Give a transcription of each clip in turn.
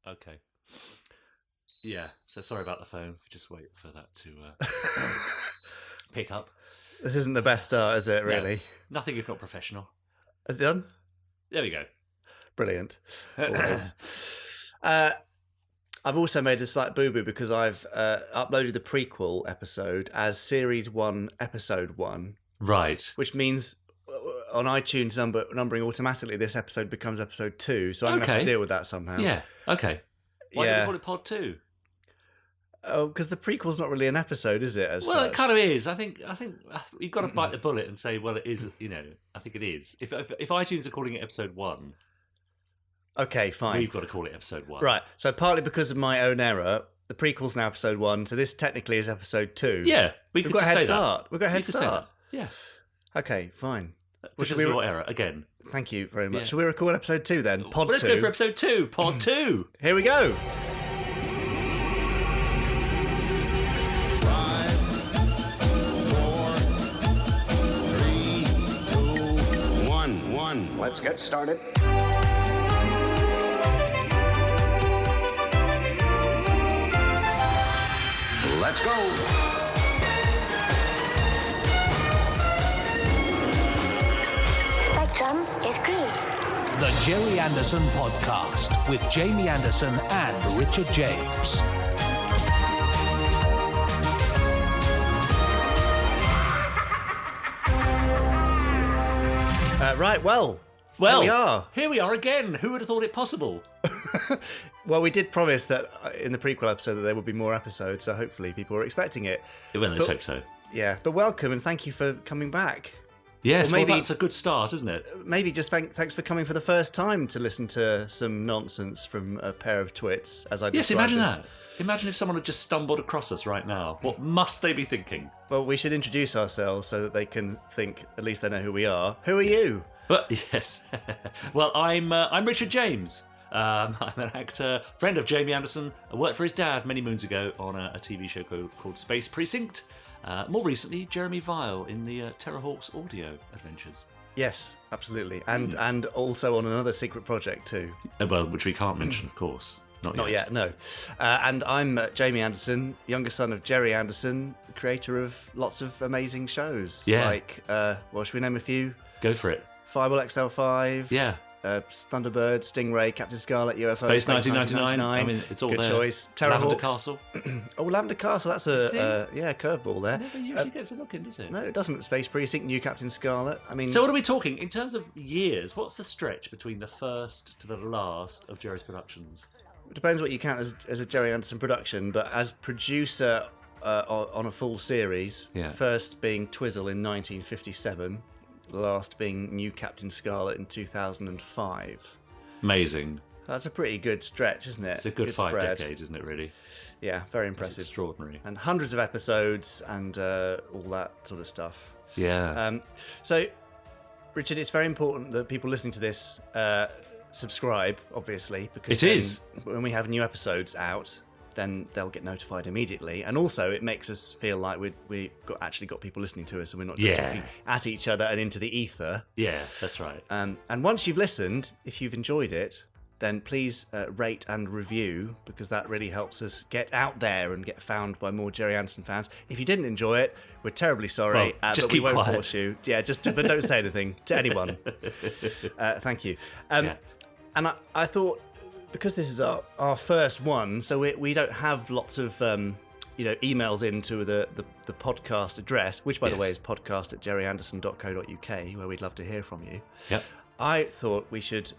Okay. Yeah, so sorry about the phone. Just wait for that to pick up. This isn't the best start, is it, really? No, nothing if not professional. Is it done? There we go. Brilliant. Always. I've also made a slight boo-boo because I've uploaded the prequel episode as Series 1, Episode 1. Right. Which means on iTunes numbering automatically, this episode becomes Episode 2. So I'm going to have to deal with that somehow. Yeah, okay. Why don't we call it Pod 2? Oh, because the prequel's not really an episode, is it? It kind of is. I think you've got to bite the bullet and say, well, it is. I think it is. If iTunes are calling it Episode 1, okay, fine. We've got to call it Episode 1, right? So partly because of my own error, the prequel's now Episode 1. So this technically is Episode 2. Yeah, we've got a head start. We've got a head start. Yeah. Okay, fine. Which is your error again. Thank you very much. Yeah. Shall we record Episode 2 then? Pod 2. Let's go for Episode 2. Pod 2. Here we go. 1. Let's get started. Let's go. Spectrum is green. The Gerry Anderson Podcast with Jamie Anderson and Richard James. Right, well, here we are again. Who would have thought it possible? Well, we did promise that in the prequel episode that there would be more episodes, so hopefully people were expecting it. Well, let's hope so. Yeah, but welcome and thank you for coming back. Yes, maybe that's a good start, isn't it? Maybe just thanks for coming for the first time to listen to some nonsense from a pair of twits, as I described. Yes, imagine that. Imagine if someone had just stumbled across us right now. What must they be thinking? Well, we should introduce ourselves so that they can think, at least they know who we are. Who are you? Well, yes. Well, I'm Richard James. I'm an actor, friend of Jamie Anderson. I worked for his dad many moons ago on a TV show called Space Precinct. More recently, Jeremy Vile in the Terrorhawks audio adventures. Yes, absolutely. And also on another secret project too. Well, which we can't mention, of course. Not yet, no. And I'm Jamie Anderson, younger son of Gerry Anderson, creator of lots of amazing shows. Yeah. Like, should we name a few? Go for it. Fireball XL5. Yeah. Thunderbirds, Stingray, Captain Scarlet, UFO, Space 1999. I mean, it's all good there. Choice. Lavender Castle. Oh, Lavender Castle. That's a curveball there. Never usually gets a look in, does it? No, it doesn't. Space Precinct, New Captain Scarlet. I mean, so what are we talking in terms of years? What's the stretch between the first to the last of Gerry's productions? It depends what you count as a Gerry Anderson production, but as producer on a full series, first being Twizzle in 1957. Last being New Captain Scarlet in 2005. Amazing. That's a pretty good stretch, isn't it? It's a good 5 decades, isn't it, really? Yeah, very impressive. It's extraordinary. And hundreds of episodes and all that sort of stuff. Yeah. So, Richard, it's very important that people listening to this subscribe, obviously, because it is. When we have new episodes out, then they'll get notified immediately. And also, it makes us feel like we actually got people listening to us and we're not just talking at each other and into the ether. Yeah, that's right. And once you've listened, if you've enjoyed it, then please rate and review, because that really helps us get out there and get found by more Gerry Anderson fans. If you didn't enjoy it, we're terribly sorry, just but we keep won't quiet. force you. Yeah, but don't say anything to anyone. Thank you. And I thought, because this is our first one, so we don't have lots of emails into the podcast address, which by the way is podcast@gerryanderson.co.uk, where we'd love to hear from you. Yep. I thought we should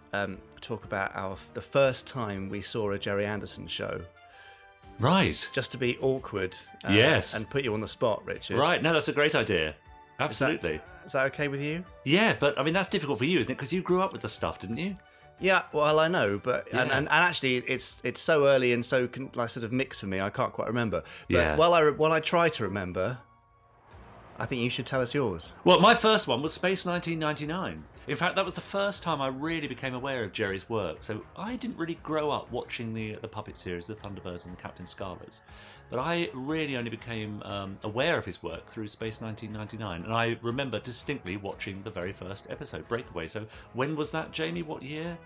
talk about the first time we saw a Gerry Anderson show. Right. Just to be awkward. Yes. And put you on the spot, Richard. Right. No, that's a great idea. Absolutely. Is that okay with you? Yeah, but I mean that's difficult for you, isn't it? Because you grew up with the stuff, didn't you? Yeah, well, I know, but and actually, it's so early and so sort of mixed for me. I can't quite remember. But while I try to remember, I think you should tell us yours. Well, my first one was Space 1999. In fact, that was the first time I really became aware of Gerry's work. So I didn't really grow up watching the puppet series, the Thunderbirds and the Captain Scarlets. But I really only became aware of his work through Space 1999. And I remember distinctly watching the very first episode, Breakaway. So when was that, Jamie? What year?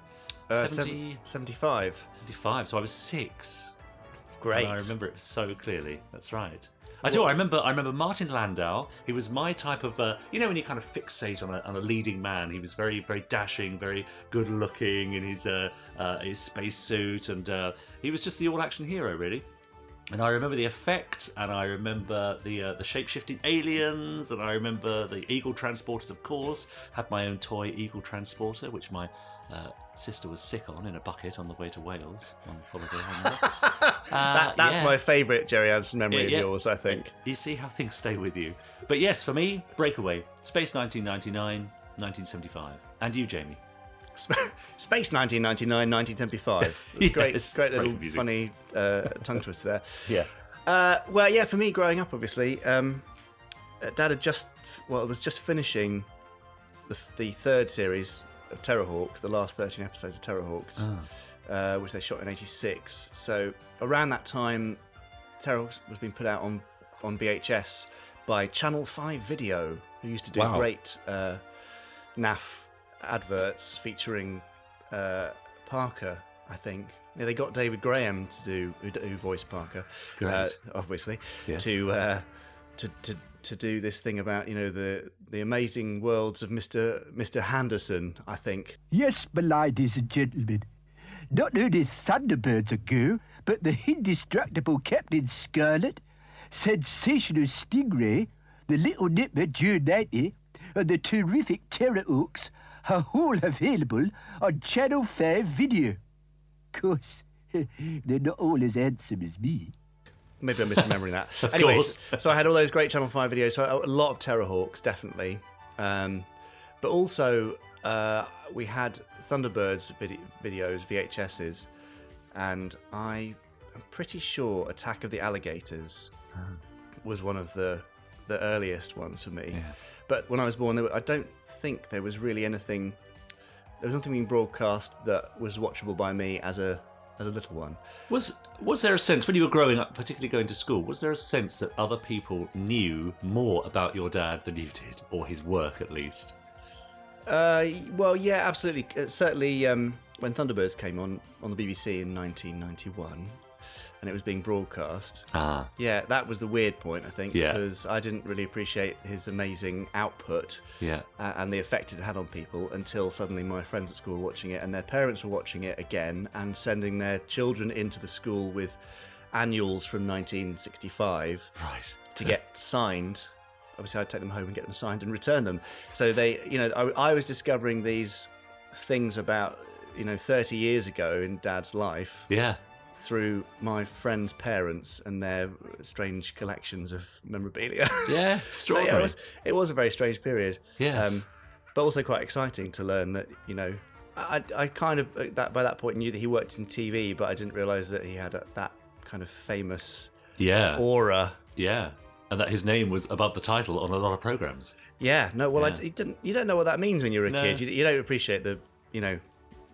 70... 75. 75, so I was 6. Great. And I remember it so clearly. That's right. I do. I remember Martin Landau. He was my type of, when you kind of fixate on a leading man. He was very, very dashing, very good looking in his spacesuit, and he was just the all-action hero, really. And I remember the effects, and I remember the shape-shifting aliens, and I remember the Eagle transporters, of course. Had my own toy Eagle transporter, which my sister was sick on in a bucket on the way to Wales on holiday. That's my favourite Gerry Anderson memory of yours, I think. You see how things stay with you. But yes, for me, Breakaway, Space 1999, 1975. And you, Jamie? Space 1999, 1975. Yes, great little funny tongue twister there. Yeah. Well, yeah, for me, growing up, obviously, Dad had was just finishing the third series of Terrorhawks, the last 13 episodes of Terrorhawks, which they shot in '86. So around that time, Terrorhawks was being put out on VHS by Channel 5 Video, who used to do great NAF adverts featuring Parker, I think. Yeah, they got David Graham who voiced Parker, obviously, yes. to do this thing about the amazing worlds of Mr. Henderson, I think. Yes, my ladies and gentlemen, not only Thunderbirds ago, but the indestructible Captain Scarlet, sensational Stingray, the Little Nipper Joe 90, and the terrific Terrorhawks are all available on Channel 5 Video. Of course, they're not all as handsome as me. Maybe I'm misremembering that. Anyways, so I had all those great Channel 5 videos, so a lot of Terrorhawks, definitely. But also, we had Thunderbirds videos, VHSs, and I'm pretty sure Attack of the Alligators was one of the earliest ones for me. Yeah. But when I was born, I don't think there was really anything. There was nothing being broadcast that was watchable by me as a little one. Was there a sense when you were growing up, particularly going to school, was there a sense that other people knew more about your dad than you did, or his work at least? Well, yeah, absolutely. Certainly, when Thunderbirds came on the BBC in 1991, and it was being broadcast. Yeah, that was the weird point, I think, because I didn't really appreciate his amazing output and the effect it had on people until suddenly my friends at school were watching it and their parents were watching it again and sending their children into the school with annuals from 1965 to get signed. Obviously, I'd take them home and get them signed and return them. So I was discovering these things about 30 years ago in Dad's life. Yeah. Through my friends' parents and their strange collections of memorabilia. Yeah, extraordinary. So, it was a very strange period. Yes. But also quite exciting to learn that, I kind of, by that point, knew that he worked in TV, but I didn't realise that he had that kind of famous aura. Yeah, and that his name was above the title on a lot of programmes. Yeah, no, well, you don't know what that means when you're a kid. You don't appreciate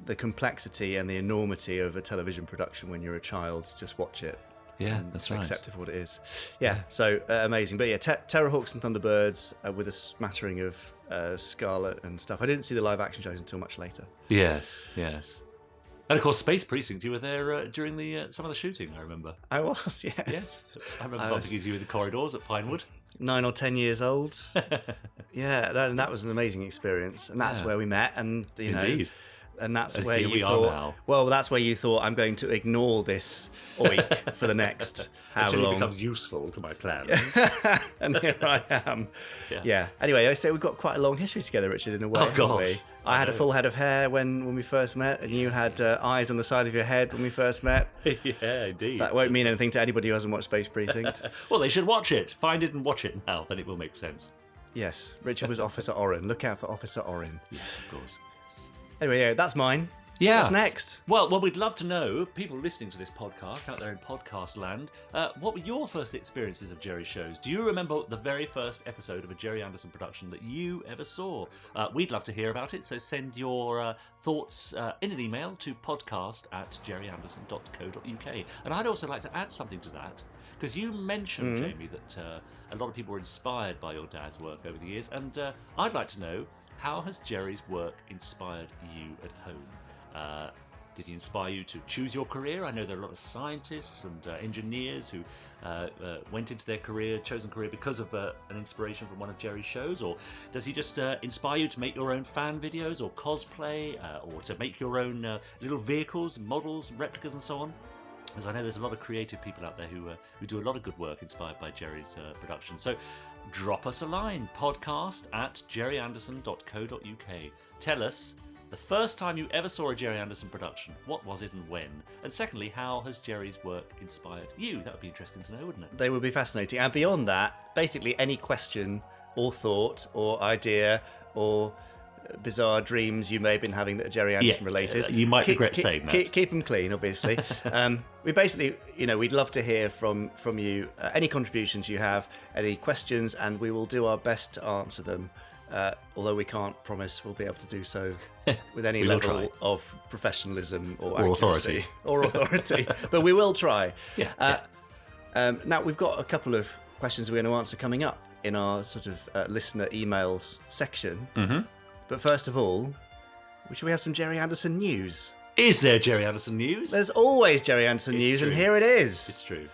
the complexity and the enormity of a television production when you're a child. Just watch it. Yeah, that's right. Accept it for what it is. Yeah, so amazing. But yeah, Terrorhawks and Thunderbirds with a smattering of Scarlet and stuff. I didn't see the live action shows until much later. Yes. And of course, Space Precinct, you were there during some of the shooting, I remember. I was, yes. Yes. I remember bumping into you in the corridors at Pinewood. 9 or 10 years old. Yeah, and that was an amazing experience. And that's where we met. And Indeed. And that's where here you we thought, are now. well, that's where you thought, I'm going to ignore this oik for the next how Until long. it becomes useful to my plan. And here I am. Yeah. Anyway, I say we've got quite a long history together, Richard, in a way, haven't we? I had a full head of hair when we first met, and you had eyes on the side of your head when we first met. Yeah, indeed. That won't mean anything to anybody who hasn't watched Space Precinct. Well, they should watch it. Find it and watch it now, then it will make sense. Yes, Richard was Officer Oren. Look out for Officer Oren. Yes, of course. Anyway, yeah, that's mine. Yeah. What's next? Well, we'd love to know, people listening to this podcast out there in podcast land, what were your first experiences of Gerry shows? Do you remember the very first episode of a Gerry Anderson production that you ever saw? We'd love to hear about it, so send your thoughts in an email to podcast@gerryanderson.co.uk. And I'd also like to add something to that, because you mentioned, Jamie, that a lot of people were inspired by your dad's work over the years, and I'd like to know, how has Gerry's work inspired you at home? Did he inspire you to choose your career? I know there are a lot of scientists and engineers who went into their chosen career because of an inspiration from one of Gerry's shows. Or does he just inspire you to make your own fan videos or cosplay, or to make your own little vehicles, models, replicas and so on? As I know there's a lot of creative people out there who do a lot of good work inspired by Gerry's production. So drop us a line, podcast@gerryanderson.co.uk. Tell us the first time you ever saw a Gerry Anderson production. What was it and when? And secondly, how has Gerry's work inspired you? That would be interesting to know, wouldn't it? They would be fascinating. And beyond that, basically any question or thought or idea or bizarre dreams you may have been having that are Gerry Anderson related. You might regret saying that. Keep them clean, obviously. We basically, we'd love to hear from you, any contributions you have, any questions, and we will do our best to answer them. Although we can't promise we'll be able to do so with any level of professionalism or authority. But we will try. Yeah. Now, we've got a couple of questions we're going to answer coming up in our sort of listener emails section. Mm-hmm. But first of all, should we have some Gerry Anderson news? Is there Gerry Anderson news? There's always Gerry Anderson news, true. And here it is. It's true.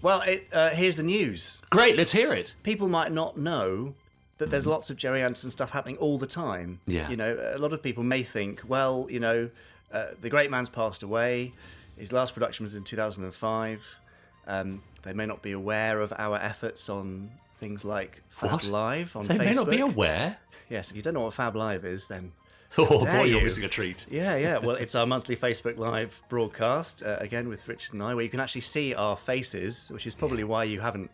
Well, here's the news. Great, let's hear it. People might not know that there's lots of Gerry Anderson stuff happening all the time. Yeah. A lot of people may think, well, the great man's passed away. His last production was in 2005. They may not be aware of our efforts on things like Fab Live on Facebook. They may not be aware? Yes, if you don't know what Fab Live is, then... Oh boy, you're missing a treat. Yeah. Well, it's our monthly Facebook Live broadcast, again with Richard and I, where you can actually see our faces, which is probably why you haven't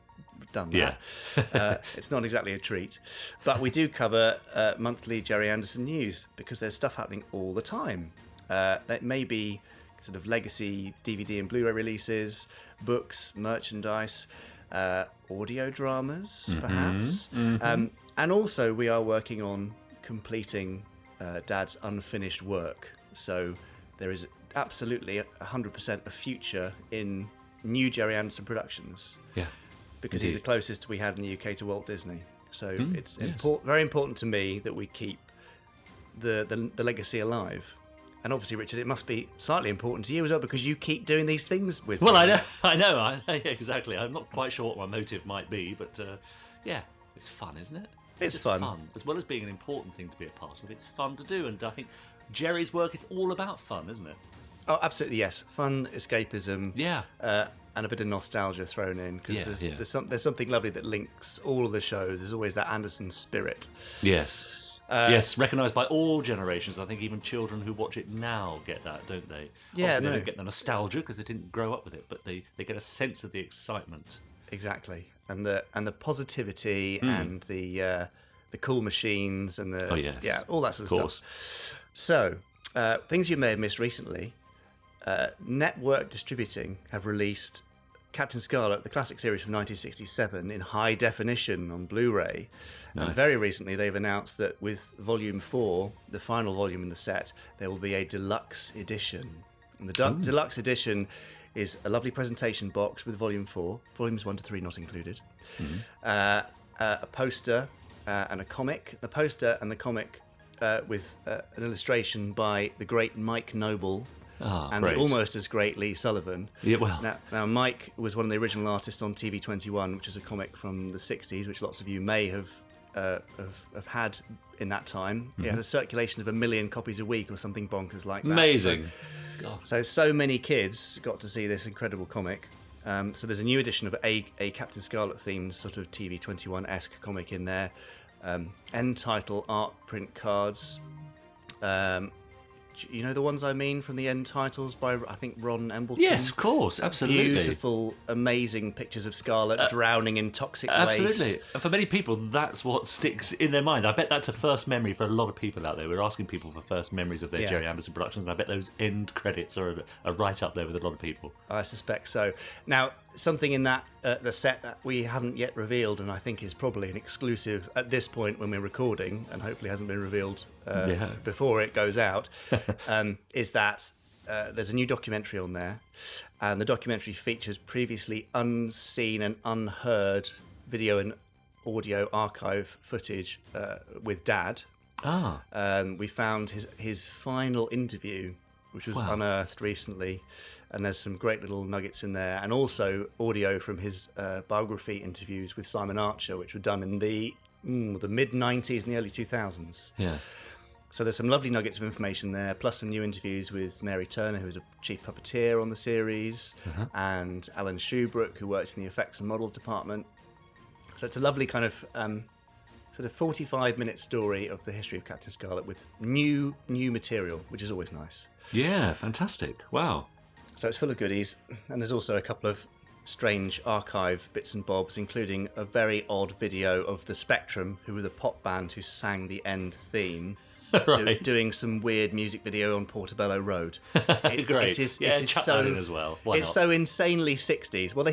done that. Yeah. It's not exactly a treat. But we do cover monthly Gerry Anderson news because there's stuff happening all the time. That may be sort of legacy DVD and Blu-ray releases, books, merchandise, audio dramas, perhaps. Mm-hmm. And also we are working on completing Dad's unfinished work. So there is absolutely 100% a future in new Gerry Anderson productions. Yeah. Because he's the closest we had in the UK to Walt Disney. So it's very important to me that we keep the legacy alive. And obviously, Richard, it must be slightly important to you as well because you keep doing these things with Well, him. I know, exactly. I'm not quite sure what my motive might be, but it's fun, isn't it? It's just fun. As well as being an important thing to be a part of, it's fun to do. And I think Gerry's work is all about fun, isn't it? Oh, absolutely, yes. Fun, escapism, and a bit of nostalgia thrown in because there's something lovely that links all of the shows. There's always that Anderson spirit. Yes. Yes, recognised by all generations. I think even children who watch it now get that, don't they? Yeah, Obviously, they don't get the nostalgia because they didn't grow up with it, but they get a sense of the excitement. Exactly, and the positivity and the cool machines and all that sort of stuff. So things you may have missed recently. Network Distributing have released Captain Scarlet, the classic series from 1967, in high definition on Blu-ray. Nice. And very recently they've announced that with Volume 4, the final volume in the set, there will be a deluxe edition. And the deluxe edition is a lovely presentation box with Volume 4, Volumes 1 to 3 not included, a poster and a comic. The poster and the comic with an illustration by the great Mike Noble, and the almost as great Lee Sullivan. Yeah, well. Now, Mike was one of the original artists on TV 21, which is a comic from the 60s, which lots of you may have had in that time. It had a circulation of 1 million copies a week or something bonkers like that. Amazing. So many kids got to see this incredible comic. So there's a new edition of a Captain Scarlet themed sort of TV 21-esque comic in there. End title art print cards. You know the ones I mean from the end titles by, I think, Ron Embleton? Yes, of course, absolutely. Beautiful, amazing pictures of Scarlet drowning in toxic waste. Absolutely. And for many people, that's what sticks in their mind. I bet that's a first memory for a lot of people out there. We're asking people for first memories of their Gerry Anderson productions, and I bet those end credits are right up there with a lot of people. I suspect so. Now, something in that the set that we haven't yet revealed, and I think is probably an exclusive at this point when we're recording, and hopefully hasn't been revealed before it goes out, is that there's a new documentary on there, and the documentary features previously unseen and unheard video and audio archive footage with Dad. We found his final interview, which was unearthed recently, and there's some great little nuggets in there, and also audio from his biography interviews with Simon Archer, which were done in the mid-90s and the early 2000s. Yeah. So there's some lovely nuggets of information there, plus some new interviews with Mary Turner, who was a chief puppeteer on the series, and Alan Shubrook, who works in the effects and models department. So it's a lovely kind of sort of 45-minute story of the history of Captain Scarlet with new material, which is always nice. Yeah, fantastic. Wow. So it's full of goodies, and there's also a couple of strange archive bits and bobs, including a very odd video of the Spectrum, who were the pop band who sang the end theme. Right. Doing some weird music video on Portobello Road. Great. It is chuck so that in as well. Why it's not? so insanely 60s. Well, they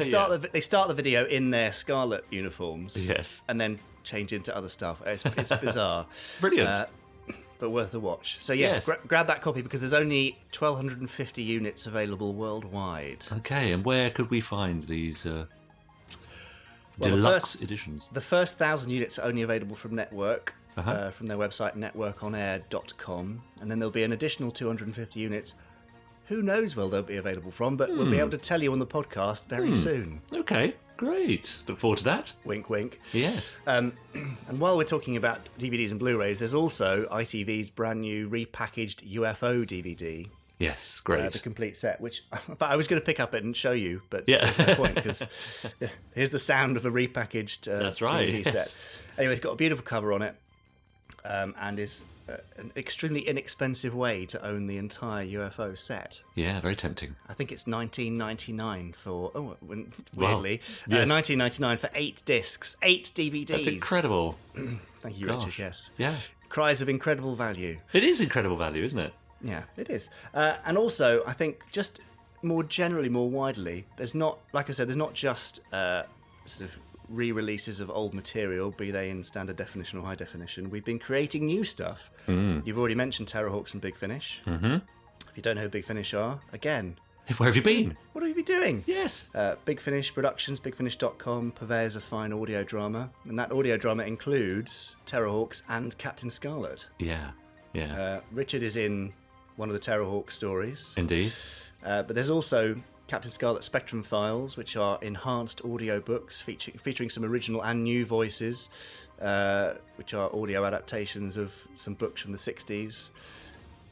start the video in their Scarlet uniforms. Yes. And then change into other stuff. It's bizarre. Brilliant. But worth a watch. So yes. Grab that copy because there's only 1,250 units available worldwide. Okay, and where could we find these deluxe editions? The first 1,000 units are only available from Network. From their website networkonair.com, and then there'll be an additional 250 units. Who knows where they'll be available from, but we'll be able to tell you on the podcast very soon. Okay, great. Look forward to that. Wink, wink. Yes. And while we're talking about DVDs and Blu-rays, there's also ITV's brand new repackaged UFO DVD. Yes, great. The complete set, which I was going to pick up it and show you, but Yeah. there's no point because here's the sound of a repackaged That's right, DVD yes. set. Anyway, it's got a beautiful cover on it. And is an extremely inexpensive way to own the entire UFO set. Yeah, very tempting. I think it's $19.99 for weirdly, Yes. $19.99 for 8 discs, 8 DVDs. That's incredible. Thank you, Gosh. Richard. Yes. Yeah. Cries of incredible value. It is incredible value, isn't it? Yeah, it is. And also, I think just more generally, more widely, there's not, like I said, there's not just sort of re-releases of old material, be they in standard definition or high definition. We've been creating new stuff. You've already mentioned Terrorhawks and Big Finish. If you don't know who Big Finish are, again, Where have you been? what have you been doing? Yes. Big Finish Productions, bigfinish.com, purveyors of fine audio drama, and that audio drama includes Terrorhawks and Captain Scarlet. Yeah. Yeah. Richard is in one of the Terrorhawk stories, Indeed. but there's also Captain Scarlet Spectrum Files, which are enhanced audio books featuring some original and new voices, which are audio adaptations of some books from the 60s.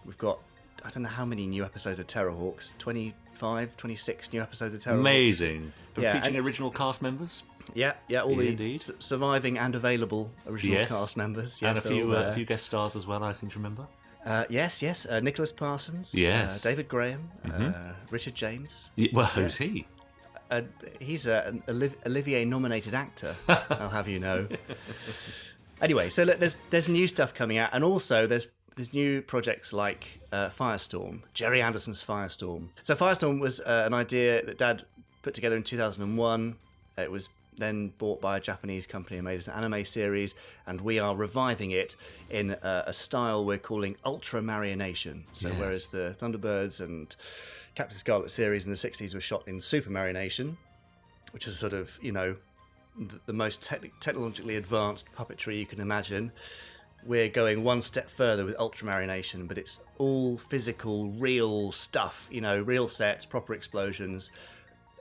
We've got, I don't know how many new episodes of Terrorhawks, 25, 26 new episodes of Terrorhawks. Amazing. Yeah, Featuring and- original cast members. Yeah, all the Indeed. surviving and available original Yes. cast members. And Yes, a they're all there. few guest stars as well, I seem to remember. Yes. Nicholas Parsons. Yes. David Graham. Richard James. Well, who's he? He's an Olivier-nominated actor, I'll have you know. Anyway, so look, there's new stuff coming out, and also there's new projects like Firestorm, Gerry Anderson's Firestorm. So Firestorm was an idea that Dad put together in 2001. It was then bought by a Japanese company and made as an anime series, and we are reviving it in a style we're calling Ultra Marionation. So Yes. whereas the Thunderbirds and Captain Scarlet series in the 60s were shot in Super Marionation, which is sort of, the most technologically advanced puppetry you can imagine, we're going one step further with Ultra Marionation, but it's all physical, real stuff, real sets, proper explosions,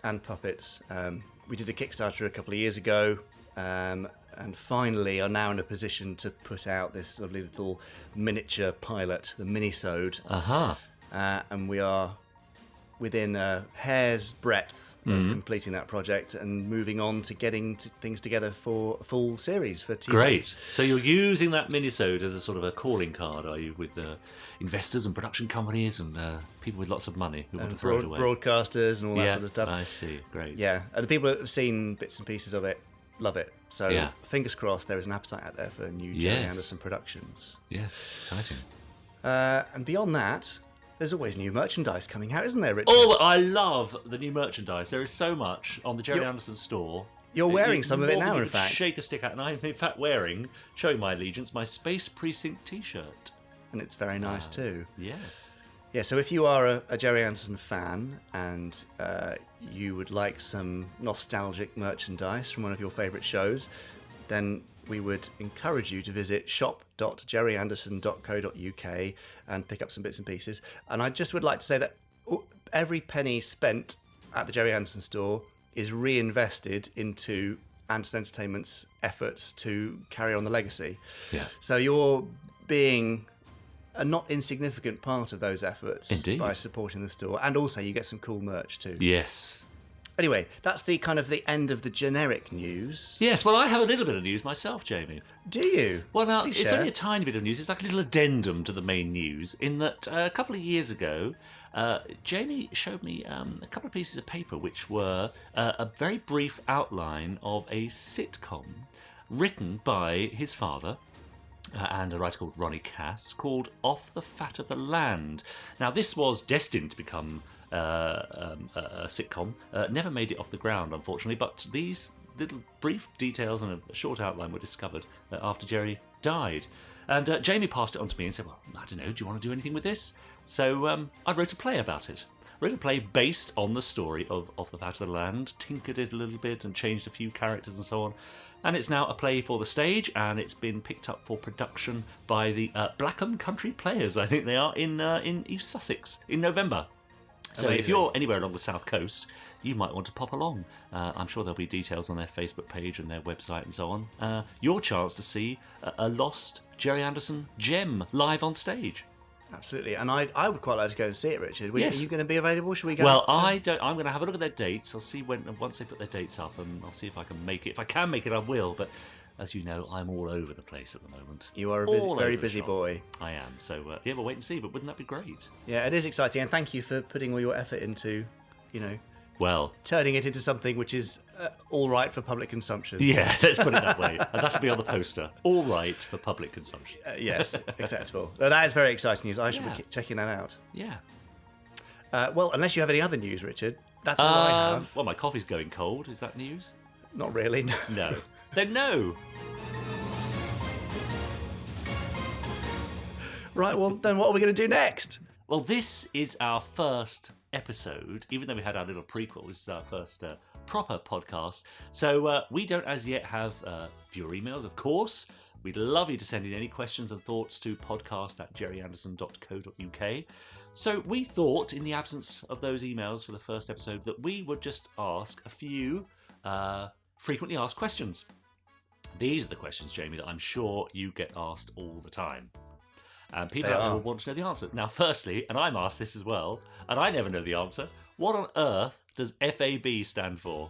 and puppets. We did a Kickstarter a couple of years ago, and finally are now in a position to put out this lovely little miniature pilot, the Minisode. And we are within a hair's breadth of completing that project and moving on to getting things together for a full series for TV. Great. So you're using that minisode as a sort of a calling card, are you, with investors and production companies and people with lots of money who want to throw it away? Broadcasters and all that sort of stuff. I see. Great. Yeah, and the people that have seen bits and pieces of it love it. So Yeah. fingers crossed there is an appetite out there for new Gerry Anderson productions. Yes. Exciting. And beyond that, there's always new merchandise coming out, isn't there, Richard? Oh, I love the new merchandise. There is so much on the Gerry You're- Anderson store. You're wearing some of it More now, than in fact. Shake a stick at, and I'm in fact showing my allegiance, my Space Precinct T-shirt. And it's very nice too. Yes. Yeah, so if you are a Gerry Anderson fan and you would like some nostalgic merchandise from one of your favourite shows, then we would encourage you to visit shop.gerryanderson.co.uk and pick up some bits and pieces. And I just would like to say that every penny spent at the Gerry Anderson store is reinvested into Anderson Entertainment's efforts to carry on the legacy. Yeah. So you're being a not insignificant part of those efforts. Indeed. By supporting the store, and also you get some cool merch too. Yes. Anyway, that's the kind of the end of the generic news. Yes, well, I have a little bit of news myself, Jamie. Do you? Well, now, Please it's share. only a tiny bit of news. It's like a little addendum to the main news, in that a couple of years ago, Jamie showed me a couple of pieces of paper which were a very brief outline of a sitcom written by his father, and a writer called Ronnie Cass, called Off the Fat of the Land. Now, this was destined to become a sitcom. Never made it off the ground, unfortunately, but these little brief details and a short outline were discovered after Gerry died. And Jamie passed it on to me and said, well, I don't know, do you want to do anything with this? So I wrote a play about it. Wrote a play based on the story of Off the Fat of the Land, tinkered it a little bit and changed a few characters and so on. And it's now a play for the stage, and it's been picked up for production by the Blackham Country Players, I think they are, in East Sussex in November. So Amazing. if you're anywhere along the south coast, you might want to pop along. I'm sure there'll be details on their Facebook page and their website and so on. Your chance to see a lost Gerry Anderson gem live on stage. Absolutely, and I would quite like to go and see it, Richard. Yes. Are you going to be available? Should we go? Well, I'm going to have a look at their dates. I'll see once they put their dates up, and I'll see if I can make it. If I can make it, I will. But as you know, I'm all over the place at the moment. You are a All very over the busy shop. boy. I am. So yeah, we'll wait and see. But wouldn't that be great? Yeah, it is exciting, and thank you for putting all your effort into, Well, turning it into something which is all right for public consumption. yeah, let's put it that way. And that'll be on the poster. All right for public consumption. Yes, acceptable. No, that is very exciting news. I should Yeah. be checking that out. Yeah. Well, unless you have any other news, Richard. That's all I have. Well, my coffee's going cold. Is that news? Not really. No. No. Then no. Right, well, then what are we going to do next? Well, this is our first episode, even though we had our little prequel. This is our first proper podcast. So we don't as yet have viewer emails, of course. We'd love you to send in any questions and thoughts to podcast@gerryanderson.co.uk. So we thought, in the absence of those emails for the first episode, that we would just ask a few frequently asked questions. These are the questions, Jamie, that I'm sure you get asked all the time. And people They out there are. will want to know the answer. Now, firstly, and I'm asked this as well, and I never know the answer, what on earth does FAB stand for?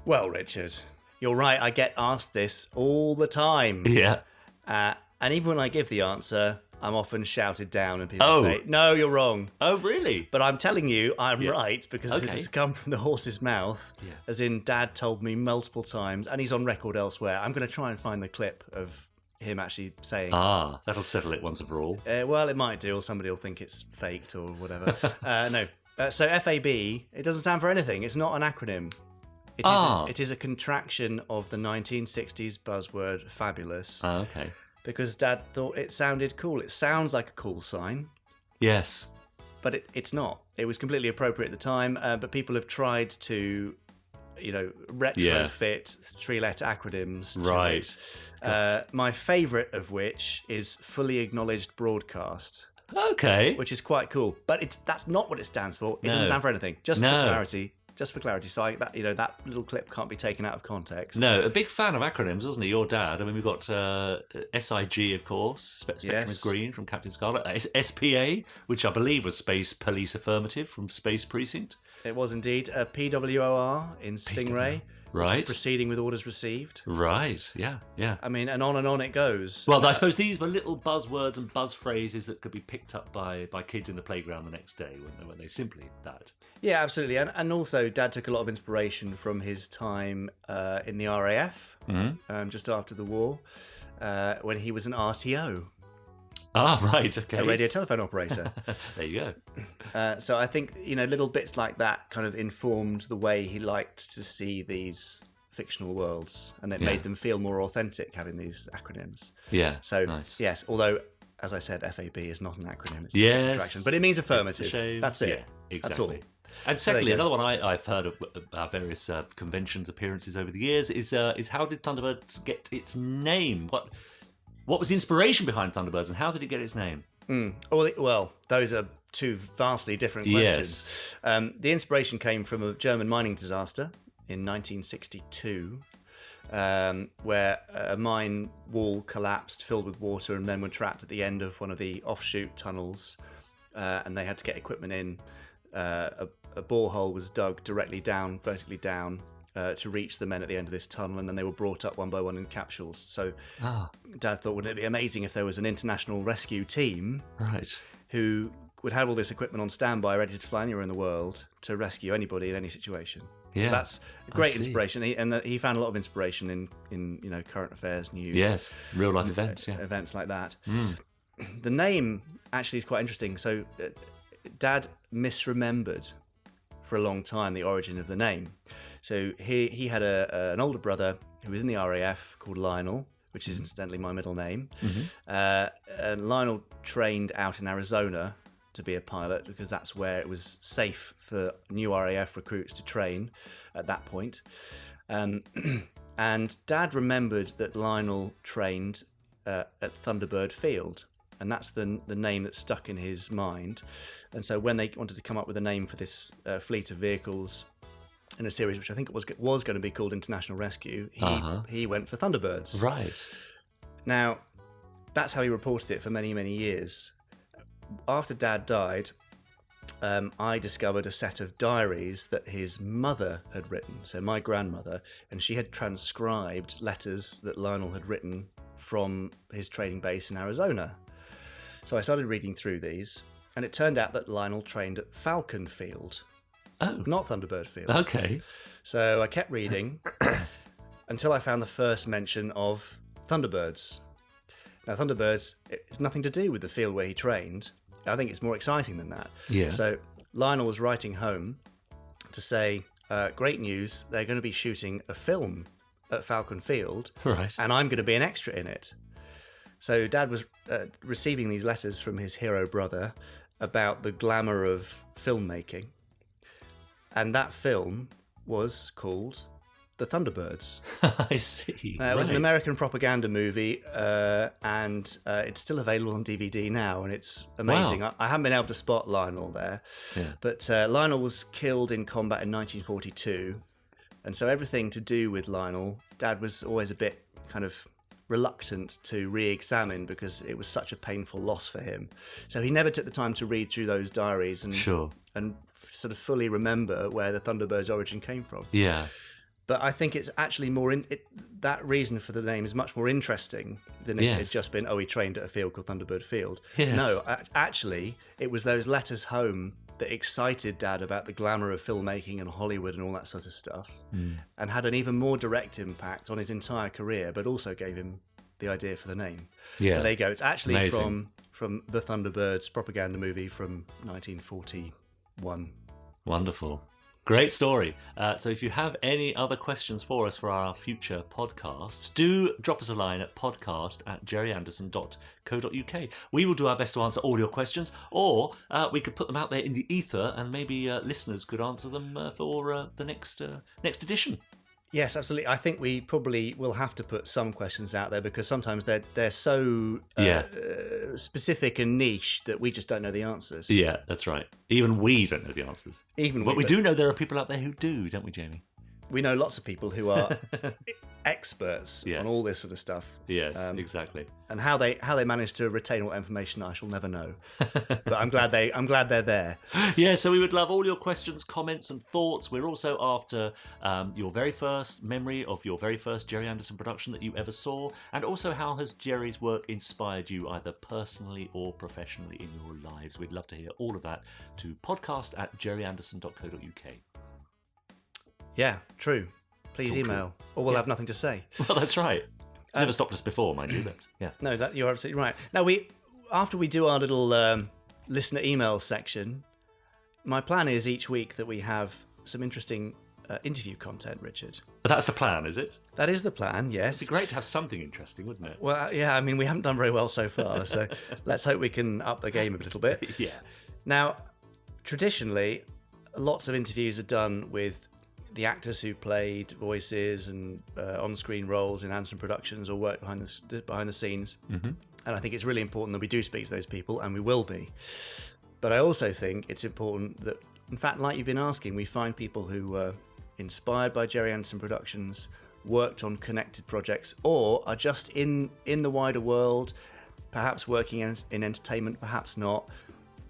Well, Richard, you're right. I get asked this all the time. Yeah. And even when I give the answer, I'm often shouted down and people Oh. say, no, you're wrong. Oh, really? But I'm telling you, I'm Yeah. right, because this Okay. has come from the horse's mouth, Yeah. as in Dad told me multiple times, and he's on record elsewhere. I'm going to try and find the clip of him actually saying, Ah, that'll settle it once and for all. well, it might do, or somebody will think it's faked or whatever. No. So FAB, it doesn't stand for anything. It's not an acronym. It is a contraction of the 1960s buzzword fabulous, Ah, okay. because Dad thought it sounded cool. It sounds like a cool sign, Yes. but it's not. It was completely appropriate at the time, but people have tried to, retrofit three-letter acronyms to Right. it. My favourite of which is Fully Acknowledged Broadcast, Okay. which is quite cool. But that's not what it stands for. It No. doesn't stand for anything. Just No. for clarity. So that little clip can't be taken out of context. No, a big fan of acronyms, wasn't he? Your dad. I mean, we've got SIG, of course. Spectrum Yes. is Green from Captain Scarlet. SPA, which I believe was Space Police Affirmative from Space Precinct. It was indeed a PWOR in Stingray. Right. Proceeding with orders received. Right. Yeah. Yeah. I mean, and on it goes. Well, I suppose these were little buzzwords and buzz phrases that could be picked up by kids in the playground the next day when they simply that. Yeah, absolutely. And also, Dad took a lot of inspiration from his time in the RAF, just after the war, when he was an RTO, Ah, right. Okay. a radio telephone operator. There you go. So I think, little bits like that kind of informed the way he liked to see these fictional worlds, and it Yeah. made them feel more authentic having these acronyms. Yeah. So, nice. yes, although as I said, FAB is not an acronym. It's just Yes. attraction, but it means affirmative. It's a shame. That's it. Yeah, exactly. That's all. And secondly, another one I've heard of various conventions appearances over the years is how did Thunderbirds get its name? What was the inspiration behind Thunderbirds, and how did it get its name? Well, those are two vastly different questions. Yes. The inspiration came from a German mining disaster in 1962, where a mine wall collapsed, filled with water, and men were trapped at the end of one of the offshoot tunnels, and they had to get equipment in. A borehole was dug directly down, vertically down, to reach the men at the end of this tunnel, and then they were brought up one by one in capsules. So Dad thought, wouldn't it be amazing if there was an international rescue team who would have all this equipment on standby, ready to fly anywhere in the world to rescue anybody in any situation. Yeah, so that's a great inspiration. He found a lot of inspiration in current affairs, news. Yes, real life events. Yeah, events like that. The name actually is quite interesting. So Dad misremembered for a long time the origin of the name. So he had an older brother who was in the RAF called Lionel, which is incidentally my middle name. And Lionel trained out in Arizona to be a pilot because that's where it was safe for new RAF recruits to train at that point. And Dad remembered that Lionel trained at Thunderbird Field, and that's the name that stuck in his mind. And so when they wanted to come up with a name for this fleet of vehicles in a series which I think was going to be called International Rescue, he went for Thunderbirds. Right. Now, that's how he reported it for many, many years. After Dad died, I discovered a set of diaries that his mother had written, so my grandmother, and she had transcribed letters that Lionel had written from his training base in Arizona. So I started reading through these, and it turned out that Lionel trained at Falcon Field, not Thunderbird Field. Okay. So I kept reading until I found the first mention of Thunderbirds. Now, Thunderbirds, it's nothing to do with the field where he trained. I think it's more exciting than that. Yeah. So Lionel was writing home to say, great news, they're going to be shooting a film at Falcon Field, Right. and I'm going to be an extra in it. So Dad was receiving these letters from his hero brother about the glamour of filmmaking. And that film was called The Thunderbirds. I see. It was an American propaganda movie, and it's still available on DVD now, and it's amazing. Wow. I haven't been able to spot Lionel there, but Lionel was killed in combat in 1942, and so everything to do with Lionel, Dad was always a bit kind of reluctant to re-examine because it was such a painful loss for him. So he never took the time to read through those diaries and sort of fully remember where the Thunderbirds' origin came from. Yeah. But I think it's actually that reason for the name is much more interesting than if it had just been, he trained at a field called Thunderbird Field. Yes. No, actually, it was those letters home that excited Dad about the glamour of filmmaking and Hollywood and all that sort of stuff, and had an even more direct impact on his entire career, but also gave him the idea for the name. Yeah. But there you go. It's actually Amazing. from the Thunderbirds propaganda movie from 1941. Wonderful. Great story. So if you have any other questions for us for our future podcasts, do drop us a line at podcast@gerryanderson.co.uk. We will do our best to answer all your questions, or we could put them out there in the ether and maybe listeners could answer them for the next edition. Yes, absolutely. I think we probably will have to put some questions out there because sometimes they're so specific and niche that we just don't know the answers. Yeah, that's right. Even we don't know the answers. But we do know there are people out there who do, don't we, Jamie? We know lots of people who are experts on all this sort of stuff. Yes, exactly. And how they manage to retain all that information, I shall never know. But I'm glad they're there. Yeah, so we would love all your questions, comments, and thoughts. We're also after your very first memory of your very first Gerry Anderson production that you ever saw, and also how has Gerry's work inspired you either personally or professionally in your lives. We'd love to hear all of that to podcast@gerryanderson.co.uk. Yeah, true. Please email, or we'll have nothing to say. Well, that's right. Never stopped us before, mind you. But yeah. No, you're absolutely right. Now, after we do our little listener email section, my plan is each week that we have some interesting interview content, Richard. But that's the plan, is it? That is the plan, yes. It'd be great to have something interesting, wouldn't it? Well, yeah, I mean, we haven't done very well so far, so let's hope we can up the game a little bit. Yeah. Now, traditionally, lots of interviews are done with the actors who played voices and on-screen roles in Anderson productions or work behind the scenes. Mm-hmm. And I think it's really important that we do speak to those people, and we will be. But I also think it's important that, in fact, like you've been asking, we find people who were inspired by Gerry Anderson productions, worked on connected projects, or are just in the wider world, perhaps working in entertainment, perhaps not,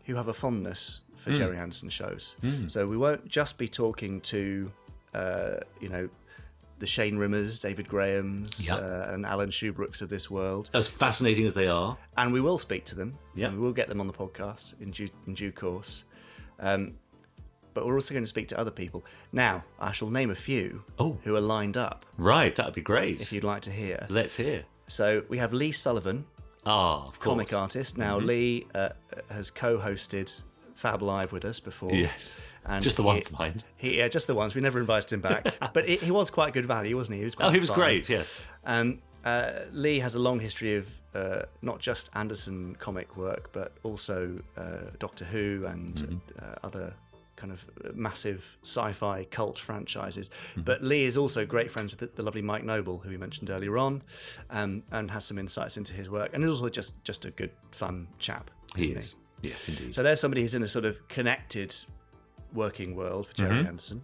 who have a fondness for Gerry Anderson shows. So we won't just be talking to, the Shane Rimmers, David Grahams, and Alan Shubrooks of this world. As fascinating as they are. And we will speak to them. Yeah. And we will get them on the podcast in due course. But we're also going to speak to other people. Now, I shall name a few who are lined up. Right, that'd be great. If you'd like to hear. Let's hear. So we have Lee Sullivan, of course. comic artist. Now, Lee has co-hosted Fab Live with us before. Yes. And just the once, mind. Just the once. We never invited him back. But he was quite good value, wasn't he? He was quite he was fun. great, yes. Lee has a long history of not just Anderson comic work, but also Doctor Who and other kind of massive sci-fi cult franchises. But Lee is also great friends with the lovely Mike Noble, who we mentioned earlier on, and has some insights into his work. And is also just a good, fun chap, isn't he? Yes, indeed. So there's somebody who's in a sort of connected working world for Gerry Anderson.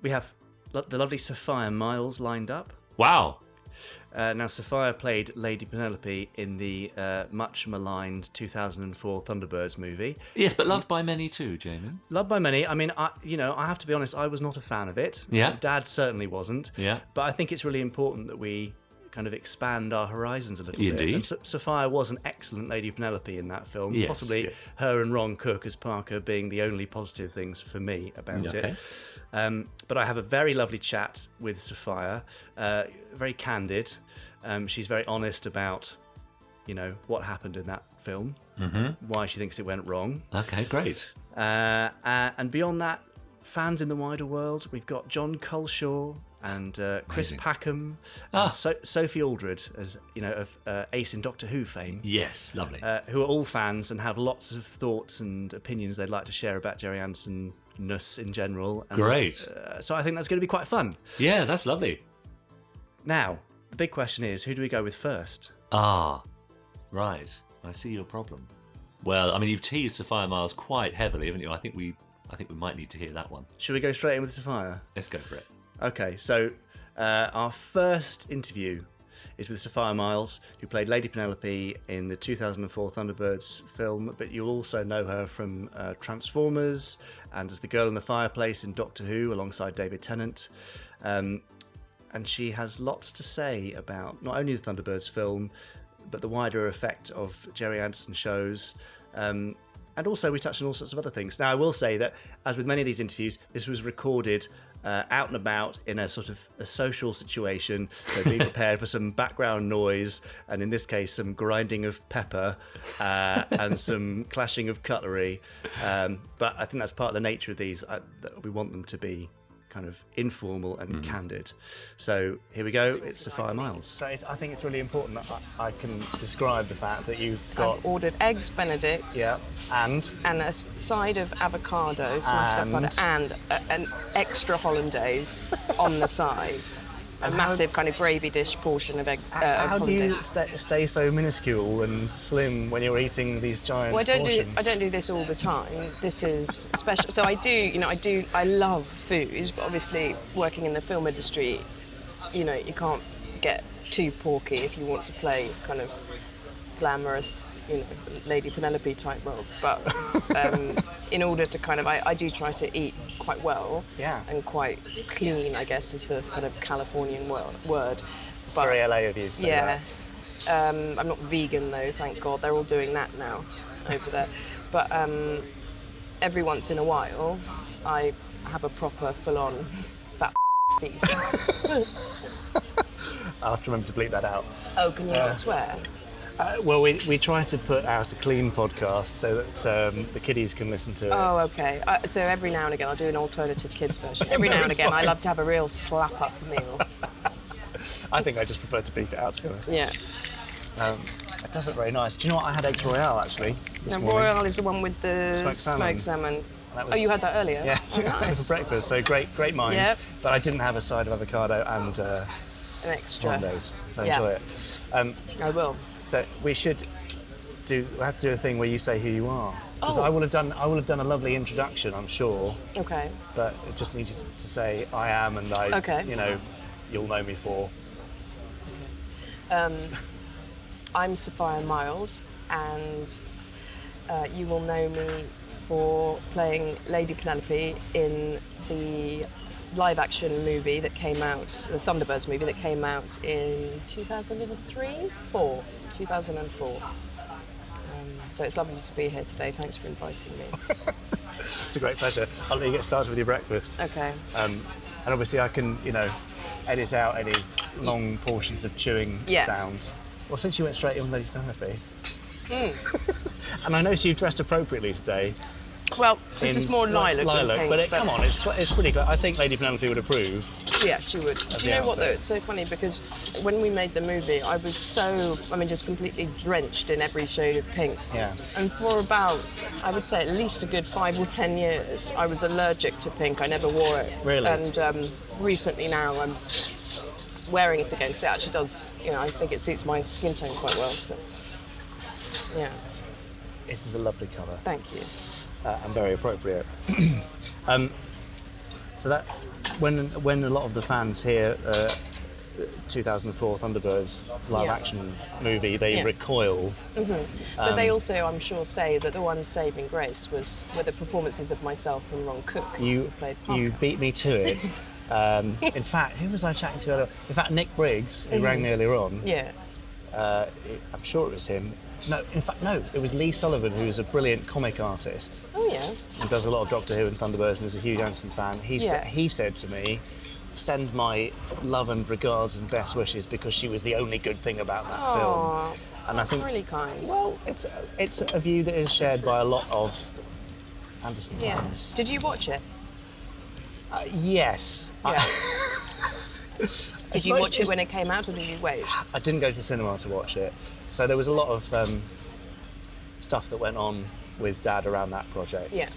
We have the lovely Sophia Myles lined up. Wow. Now, Sophia played Lady Penelope in the much maligned 2004 Thunderbirds movie. Yes, but loved by many too, Jamie. Loved by many. I mean, I have to be honest, I was not a fan of it. Yeah. Dad certainly wasn't. Yeah. But I think it's really important that we kind of expand our horizons a little bit. Indeed. And Sophia was an excellent Lady Penelope in that film. Yes, Possibly yes. her and Ron Cook as Parker being the only positive things for me about it. But I have a very lovely chat with Sophia, very candid. She's very honest about, what happened in that film, why she thinks it went wrong. Okay, great. And beyond that, fans in the wider world, we've got John Culshaw and Chris Packham, and Sophie Aldred, as of Ace in Doctor Who fame. Yes, lovely. Who are all fans and have lots of thoughts and opinions they'd like to share about Gerry Anderson-ness in general. And, great. So I think that's going to be quite fun. Yeah, that's lovely. Now, the big question is, who do we go with first? Right. I see your problem. Well, I mean, you've teased Sophia Myles quite heavily, haven't you? I think we might need to hear that one. Should we go straight in with Sophia? Let's go for it. Okay, so our first interview is with Sophia Myles, who played Lady Penelope in the 2004 Thunderbirds film, but you'll also know her from Transformers and as the girl in the fireplace in Doctor Who alongside David Tennant. And she has lots to say about not only the Thunderbirds film, but the wider effect of Gerry Anderson shows. And also we touched on all sorts of other things. Now, I will say that, as with many of these interviews, this was recorded out and about in a sort of a social situation, so be prepared for some background noise, and in this case some grinding of pepper and some clashing of cutlery, but I think that's part of the nature of these, that we want them to be kind of informal and candid. So here we go, it's Sophia Myles. So I think it's really important that I can describe the fact that you've got... I've ordered eggs Benedict. Yeah, and a side of avocado, smashed up butter, and an extra hollandaise on the side. A massive kind of gravy dish portion of egg. How do you stay so minuscule and slim when you're eating these giant portions? I don't do this all the time. This is special. So I do. I love food, but obviously working in the film industry, you can't get too porky if you want to play kind of glamorous, Lady Penelope type roles. But in order to kind of, I do try to eat quite well, and quite clean, I guess is the kind of Californian word. It's very LA of you. Yeah. I'm not vegan though, thank God. They're all doing that now over there. But every once in a while, I have a proper full-on fat feast. I'll have to remember to bleep that out. Oh, can you not swear? Well, we try to put out a clean podcast so that the kiddies can listen to it. Oh, okay. So every now and again I'll do an alternative kids version. Every now and again I love to have a real slap-up meal. I think I just prefer to beep it out, to be honest. Yeah. It does look very nice. Do you know what? I had eggs Royale, actually, this Now, morning. Royale is the one with the Smoked salmon. Oh, you had that earlier? Yeah, Oh, nice. for breakfast. So great minds. Yep. But I didn't have a side of avocado and An extra. Mondays, so Yeah. enjoy it. I will. So we have to do a thing where you say who you are. Because Oh. I will have done a lovely introduction, I'm sure. Okay. But I just need you to say I am, and Okay. you'll know me for. I'm Sophia Myles, and you will know me for playing Lady Penelope in the live-action movie that came out, the Thunderbirds movie that came out in 2004. So it's lovely to be here today. Thanks for inviting me. It's a great pleasure. I'll let you get started with your breakfast. Okay. And obviously I can, edit out any long portions of chewing Yeah. sounds. Well, since you went straight in with Lady Penelope. And I noticed you dressed appropriately today. Well, this is more lilac than pink, but come on, it's pretty good. I think Lady Penelope would approve. Yeah, she would. Do you know what though? It's so funny because when we made the movie, I was just completely drenched in every shade of pink. Yeah. And for about, I would say at least a good 5 or 10 years, I was allergic to pink. I never wore it. Really? And recently now I'm wearing it again because it actually does, I think it suits my skin tone quite well. So, yeah. It is a lovely colour. Thank you. And very appropriate. So that when a lot of the fans hear 2004 Thunderbirds live action movie, they recoil. But they also, I'm sure, say that the one saving grace were the performances of myself and Ron Cook, who played Parker. You beat me to it. In fact, who was I chatting to earlier? In fact, Nick Briggs, who rang me earlier on. Yeah. I'm sure it was him. No, in fact, no. It was Lee Sullivan, who's a brilliant comic artist. Oh yeah. And does a lot of Doctor Who and Thunderbirds, and is a Hugh Anderson fan. He said to me, "Send my love and regards and best wishes because she was the only good thing about that film." And that's I think, really kind. well, it's a view that is shared by a lot of Anderson fans. Did you watch it? Yes. Yeah. Did you watch it when it came out, or did you wait? I didn't go to the cinema to watch it, so there was a lot of stuff that went on with Dad around that project. Yeah.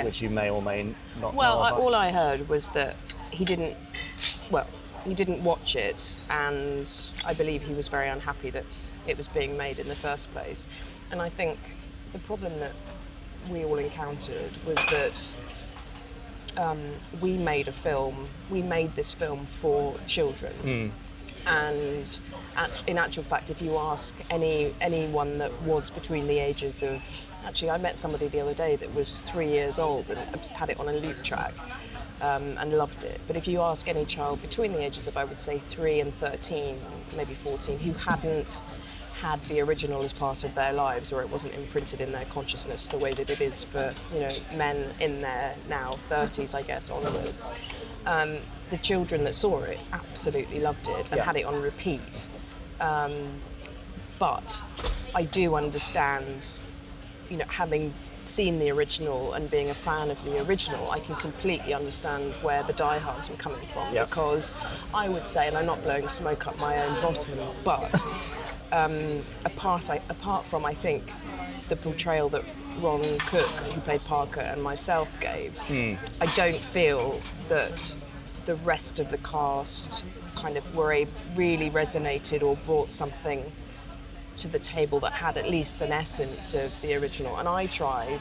Which you may or may not know Well, about. all I heard was that he didn't watch it, and I believe he was very unhappy that it was being made in the first place. And I think the problem that we all encountered was that we made this film for children. And in actual fact, if you ask anyone that was between the ages of, actually I met somebody the other day that was 3 years old and had it on a loop track and loved it. But if you ask any child between the ages of, I would say 3 and 13, maybe 14, who hadn't had the original as part of their lives, or it wasn't imprinted in their consciousness the way that it is for men in their now 30s, I guess, onwards. The children that saw it absolutely loved it and had it on repeat. But I do understand, having seen the original and being a fan of the original, I can completely understand where the diehards were coming from. Because I would say, and I'm not blowing smoke up my own bottom, but apart from, I think, the portrayal that Ron Cook, who played Parker, and myself gave, I don't feel that the rest of the cast kind of really resonated or brought something to the table that had at least an essence of the original. And I tried,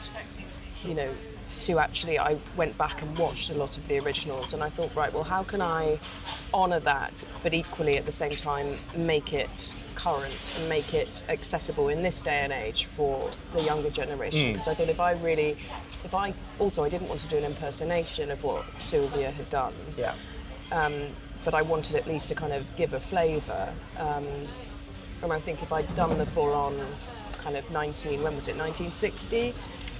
to actually, I went back and watched a lot of the originals, and I thought, right, well, how can I honour that, but equally at the same time make it current and make it accessible in this day and age for the younger generation? Because I thought I didn't want to do an impersonation of what Sylvia had done. But I wanted at least to kind of give a flavour. And I think if I'd done the full-on kind of 1960,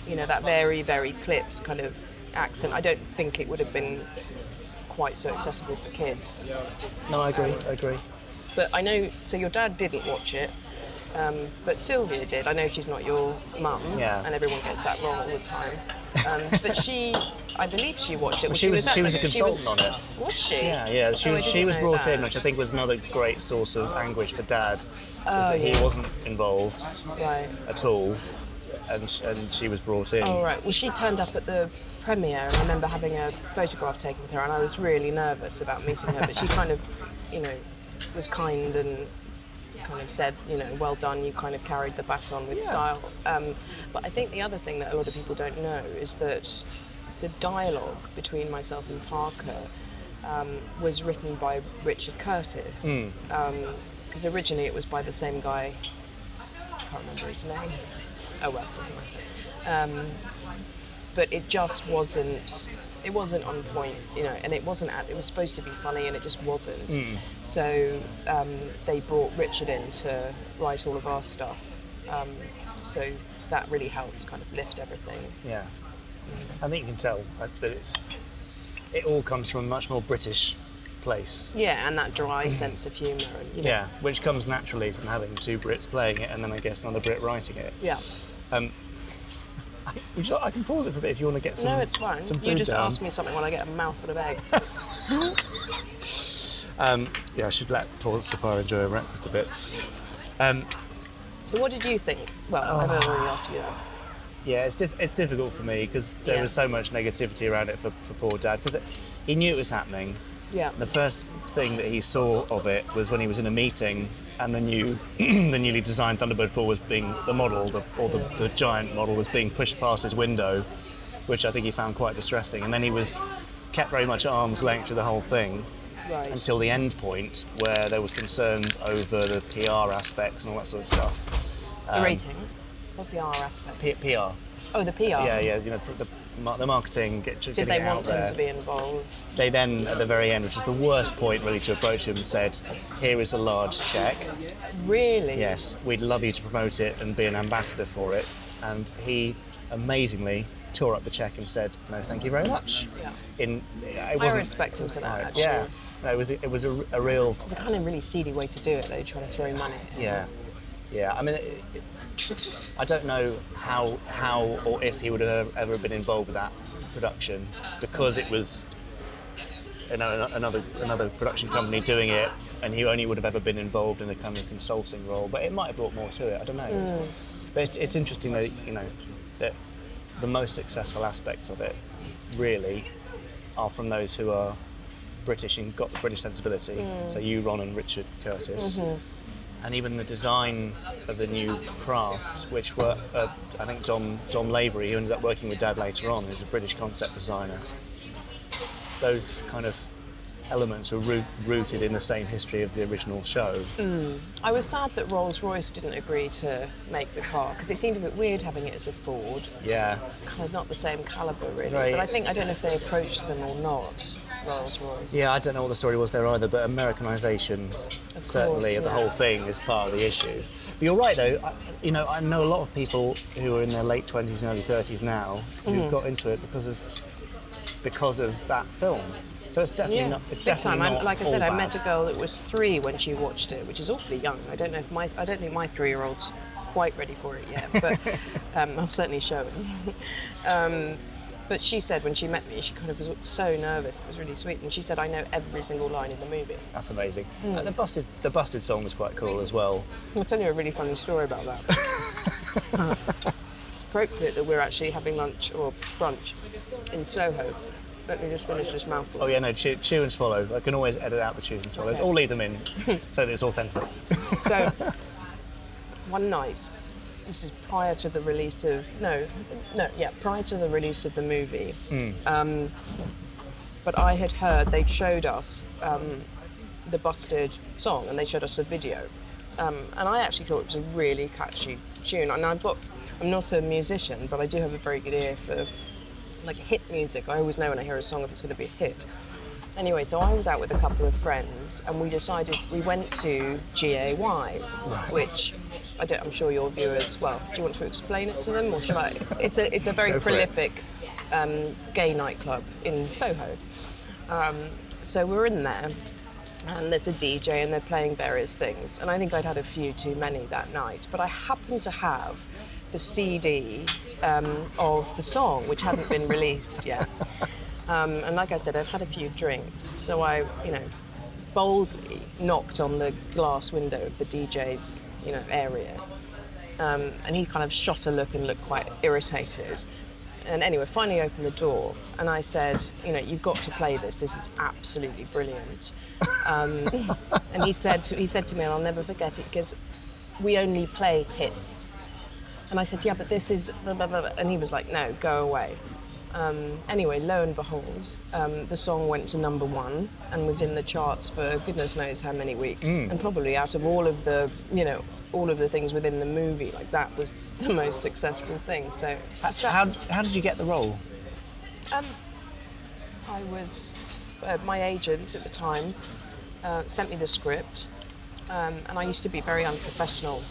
that very, very clipped kind of accent, I don't think it would have been quite so accessible for kids. No, I agree. But I know, so your dad didn't watch it. But Sylvia did. I know she's not your mum, Yeah. and everyone gets that wrong all the time. But I believe she watched it. She was a consultant on it. Was she? Yeah. She was brought in, which I think was another great source of anguish for Dad, that he wasn't involved at all, and she was brought in. Oh right. Well, she turned up at the premiere, and I remember having a photograph taken with her, and I was really nervous about meeting her, but she kind of, was kind and kind of said, well done, you kind of carried the baton with style. But I think the other thing that a lot of people don't know is that the dialogue between myself and Parker was written by Richard Curtis, because originally it was by the same guy. I can't remember his name. Oh well, doesn't matter. But it just wasn't. It wasn't on point, and it wasn't. It was supposed to be funny, and it just wasn't. So they brought Richard in to write all of our stuff. So that really helped kind of lift everything. Yeah, I think you can tell that it all comes from a much more British place. Yeah, and that dry sense of humour. And, which comes naturally from having two Brits playing it, and then I guess another Brit writing it. Yeah. I can pause it for a bit if you want to get some. No, it's fine. Some food You just down. ask me something when I get a mouthful of egg. I should pause Sophia enjoy her breakfast a bit. So what did you think? Well, I've already asked you that. Yeah, it's difficult for me because there was so much negativity around it for poor Dad, because he knew it was happening. Yeah. The first thing that he saw of it was when he was in a meeting, and the newly designed Thunderbird 4 was being the model, the giant model was being pushed past his window, which I think he found quite distressing. And then he was kept very much at arm's length through the whole thing, until the end point where there were concerns over the PR aspects and all that sort of stuff. The rating? What's the R aspect? PR. Oh, the PR. Yeah. The marketing. Did they want him to be involved? They then, at the very end, which is the worst point really to approach him, said, "Here is a large check. Really? Yes, we'd love you to promote it and be an ambassador for it." And he amazingly tore up the check and said, "No, thank you very much." Yeah. I respect him for that. Actually. Yeah. No, it was a real. It's a kind of really seedy way to do it, though, trying to throw money. Yeah. I mean, I don't know how or if he would have ever been involved with that production, because it was another production company doing it, and he only would have ever been involved in a kind of consulting role. But it might have brought more to it. I don't know. But it's interesting that that the most successful aspects of it really are from those who are British and got the British sensibility. So you, Ron, and Richard Curtis. And even the design of the new craft, which were, I think Dom Lavery, who ended up working with Dad later on, who's a British concept designer. Those kind of elements were rooted in the same history of the original show. I was sad that Rolls-Royce didn't agree to make the car, because it seemed a bit weird having it as a Ford. Yeah. It's kind of not the same calibre, really. Right. But I don't know if they approached them or not, Rolls-Royce. Yeah, I don't know what the story was there either, but Americanisation certainly of the whole thing is part of the issue. But you're right, though. I know a lot of people who are in their late 20s and early 30s now who got into it because of that film. So it's definitely not. It's definitely not. Like I said, all I met bad. a girl that was 3 when she watched it, which is awfully young. I don't think my 3-year-old's quite ready for it yet, but I'll certainly show him. But she said when she met me, she kind of was so nervous. It was really sweet, and she said, "I know every single line in the movie." That's amazing. The Busted song was quite cool as well. I'll tell you a really funny story about that. It's appropriate that we're actually having lunch or brunch in Soho. Let me just finish this mouthful. Oh yeah, no, chew and swallow. I can always edit out the chews and swallows, or leave them in, so that it's authentic. So, one night, this is prior to the release of prior to the release of the movie. But I had heard they'd showed us the Busted song, and they showed us the video, and I actually thought it was a really catchy tune. And I'm not a musician, but I do have a very good ear for like hit music. I always know when I hear a song if it's going to be a hit. Anyway, so I was out with a couple of friends, and we went to GAY, which I'm sure your viewers. Well, do you want to explain it to them, or should I? It's a very prolific gay nightclub in Soho. So we're in there, and there's a DJ and they're playing various things. And I think I'd had a few too many that night, but I happened to have the CD of the song, which hadn't been released yet. And like I said, I'd had a few drinks, so I, boldly knocked on the glass window of the DJ's, area. And he kind of shot a look and looked quite irritated. And anyway, finally opened the door, and I said, you've got to play this. This is absolutely brilliant. And he said to me, and I'll never forget it, because we only play hits. And I said, yeah, but this is blah, blah, blah. And he was like, no, go away. Anyway, lo and behold, the song went to number 1 and was in the charts for goodness knows how many weeks. And probably out of all of the, all of the things within the movie, like that was the most successful thing. So how did you get the role? I was, my agent at the time sent me the script, and I used to be very unprofessional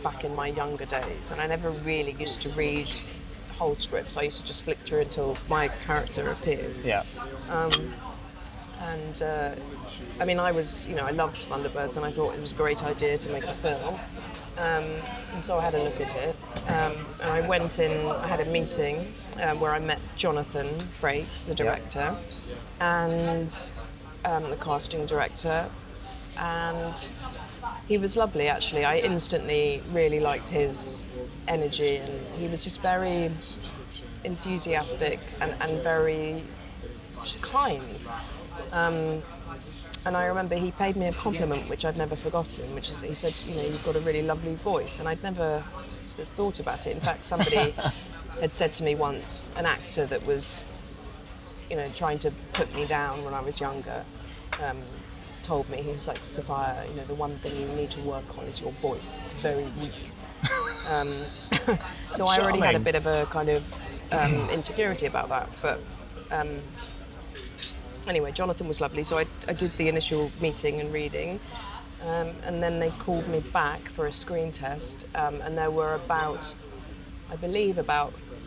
back in my younger days, and I never really used to read whole scripts. I used to just flick through until my character appeared. Yeah. I was, I loved Thunderbirds, and I thought it was a great idea to make a film. And so I had a look at it. And I went in, I had a meeting where I met Jonathan Frakes, the director, and the casting director. And he was lovely, actually. I instantly really liked his energy, and he was just very enthusiastic and very just kind. And I remember he paid me a compliment which I'd never forgotten, which is he said, you've got a really lovely voice, and I'd never sort of thought about it. In fact, somebody had said to me once, an actor that was, trying to put me down when I was younger, told me, he was like, Sophia, the one thing you need to work on is your voice. It's very weak. So I already had a bit of a kind of insecurity about that, but anyway, Jonathan was lovely, so I did the initial meeting and reading, and then they called me back for a screen test, and there were about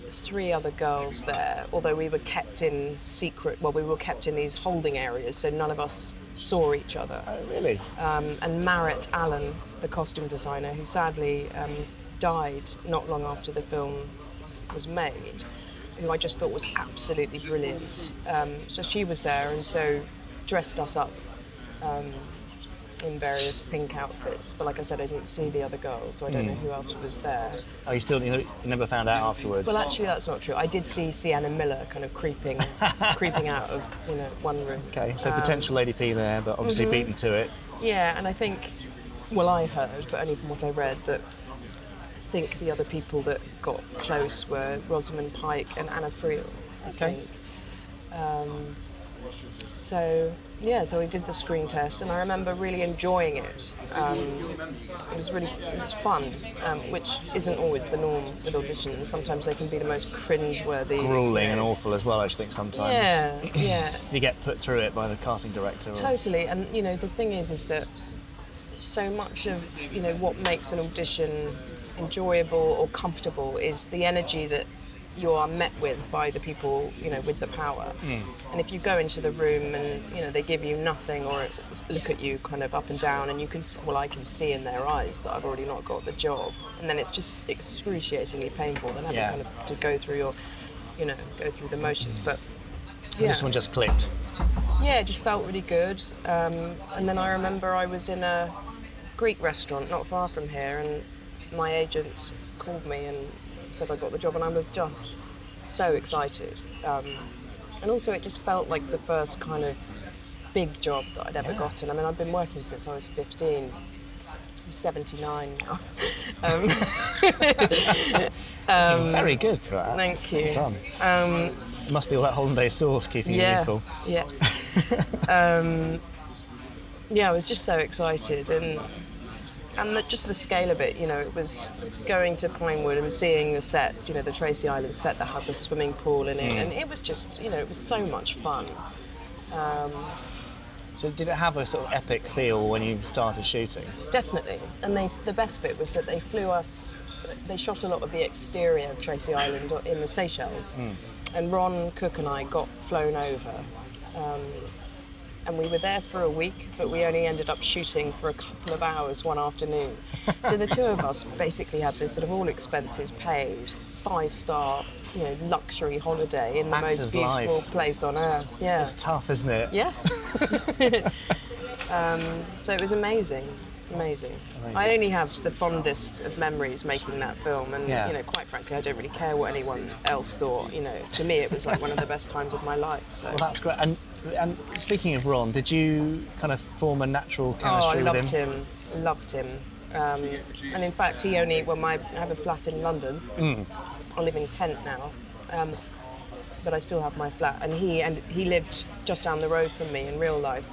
3 other girls there, although we were kept in secret, we were kept in these holding areas, so none of us saw each other. Oh, really? And Marit Allen, the costume designer, who sadly died not long after the film was made, who I just thought was absolutely brilliant. So she was there, and so dressed us up in various pink outfits. But like I said, I didn't see the other girls, so I don't know who else was there. Oh, you never found out afterwards? Well, actually, that's not true. I did see Sienna Miller kind of creeping out of one room. Okay, so potential Lady P there, but obviously beaten to it. Yeah, and I think, I heard, but only from what I read, that I think the other people that got close were Rosamund Pike and Anna Friel, I think. So we did the screen test, and I remember really enjoying it. It was fun, which isn't always the norm with auditions. Sometimes they can be the most cringe-worthy. Grueling and awful as well, I think, sometimes. Yeah. You get put through it by the casting director. Totally, and the thing is that so much of what makes an audition enjoyable or comfortable is the energy that you are met with by the people with the power. And if you go into the room and they give you nothing or look at you kind of up and down, and I can see in their eyes that I've already not got the job, and then it's just excruciatingly painful then having kind of to go through your go through the motions. But this one just clicked. Yeah, it just felt really good. And then I remember I was in a Greek restaurant not far from here, and my agents called me and said I got the job, and I was just so excited. And also it just felt like the first kind of big job that I'd ever gotten. I mean, I've been working since I was 15. I'm 79 now. Very good for that. Thank you. Well done. It must be all that hollandaise sauce keeping you youthful. Yeah. I was just so excited, and just the scale of it, it was going to Pinewood and seeing the sets, the Tracy Island set that had the swimming pool in it, and it was just, it was so much fun. So did it have a sort of epic feel when you started shooting? Definitely, and the best bit was that they shot a lot of the exterior of Tracy Island in the Seychelles, and Ron Cook and I got flown over and we were there for a week, but we only ended up shooting for a couple of hours one afternoon. So the two of us basically had this sort of all expenses paid, 5-star, luxury holiday in the Actor's most beautiful life. place on earth. Yeah. It's tough, isn't it? Yeah. So it was amazing. I only have the fondest of memories making that film, and quite frankly, I don't really care what anyone else thought. To me, it was like one of the best times of my life. So. Well, that's great. And speaking of Ron, did you kind of form a natural chemistry with him? Loved him. And in fact, I have a flat in London. I live in Kent now, but I still have my flat, and he lived just down the road from me in real life.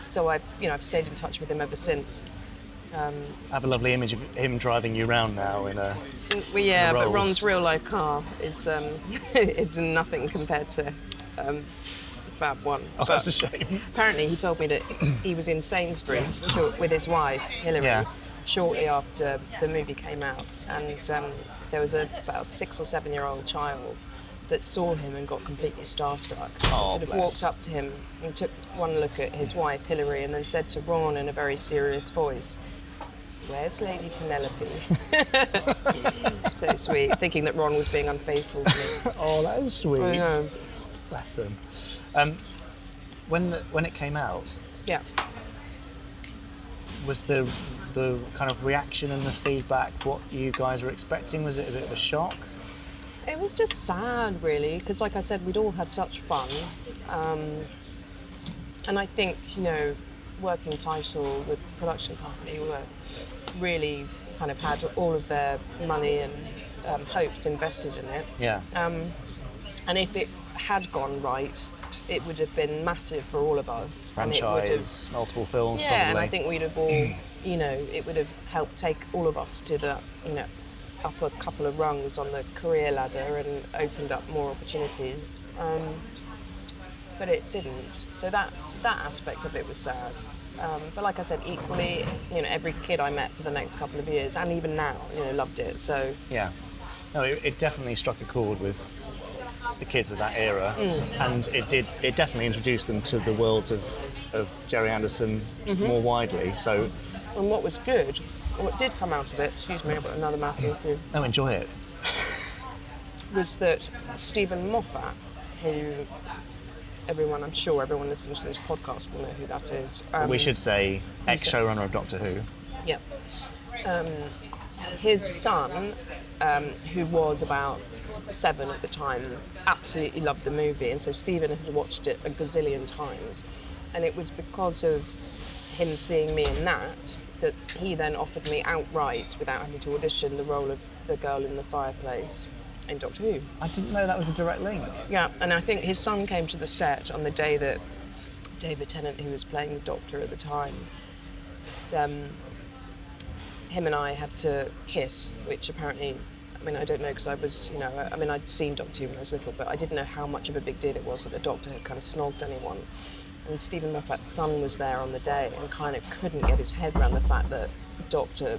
So I've stayed in touch with him ever since. I have a lovely image of him driving you around now in a. Well, yeah, but Ron's real life car is it's nothing compared to Fab One. Oh, that's a shame. Apparently, he told me that he was in Sainsbury's with his wife Hilary shortly after the movie came out, and there was about a 6 or 7 year old child that saw him and got completely starstruck. Walked up to him and took one look at his wife Hilary, and then said to Ron in a very serious voice, "Where's Lady Penelope?" So sweet, thinking that Ron was being unfaithful to me. Oh, that is sweet. I know. Bless him. When it came out, was the kind of reaction and the feedback what you guys were expecting? Was it a bit of a shock? It was just sad, really, because like I said, we'd all had such fun. And I think, working title, the production company were really kind of had all of their money and hopes invested in it. Yeah. And if it had gone right, it would have been massive for all of us. Franchise, multiple films, probably. Yeah, and I think we'd have all, it would have helped take all of us to the, up a couple of rungs on the career ladder and opened up more opportunities. But it didn't. So that aspect of it was sad. But like I said, equally, every kid I met for the next couple of years, and even now, loved it. So yeah, no, it definitely struck a chord with the kids of that era, and it definitely introduced them to the worlds of Gerry Anderson more widely. So, and what was good, what did come out of it, excuse me, I've got another mouthful for you. Oh, enjoy it. Was that Stephen Moffat, who I'm sure everyone listening to this podcast will know who that is. We should say ex-showrunner of Doctor Who. Yep. His son, who was about 7 at the time, absolutely loved the movie, and so Stephen had watched it a gazillion times, and it was because of him seeing me in that he then offered me outright, without having to audition, the role of the girl in the fireplace in Doctor Who. I didn't know that was a direct link. Yeah, and I think his son came to the set on the day that David Tennant, who was playing the Doctor at the time, him and I had to kiss, which apparently, I don't know, because I was, I'd seen Doctor Who when I was little, but I didn't know how much of a big deal it was that the Doctor had kind of snogged anyone. And Stephen Moffat's son was there on the day and kind of couldn't get his head around the fact that the Doctor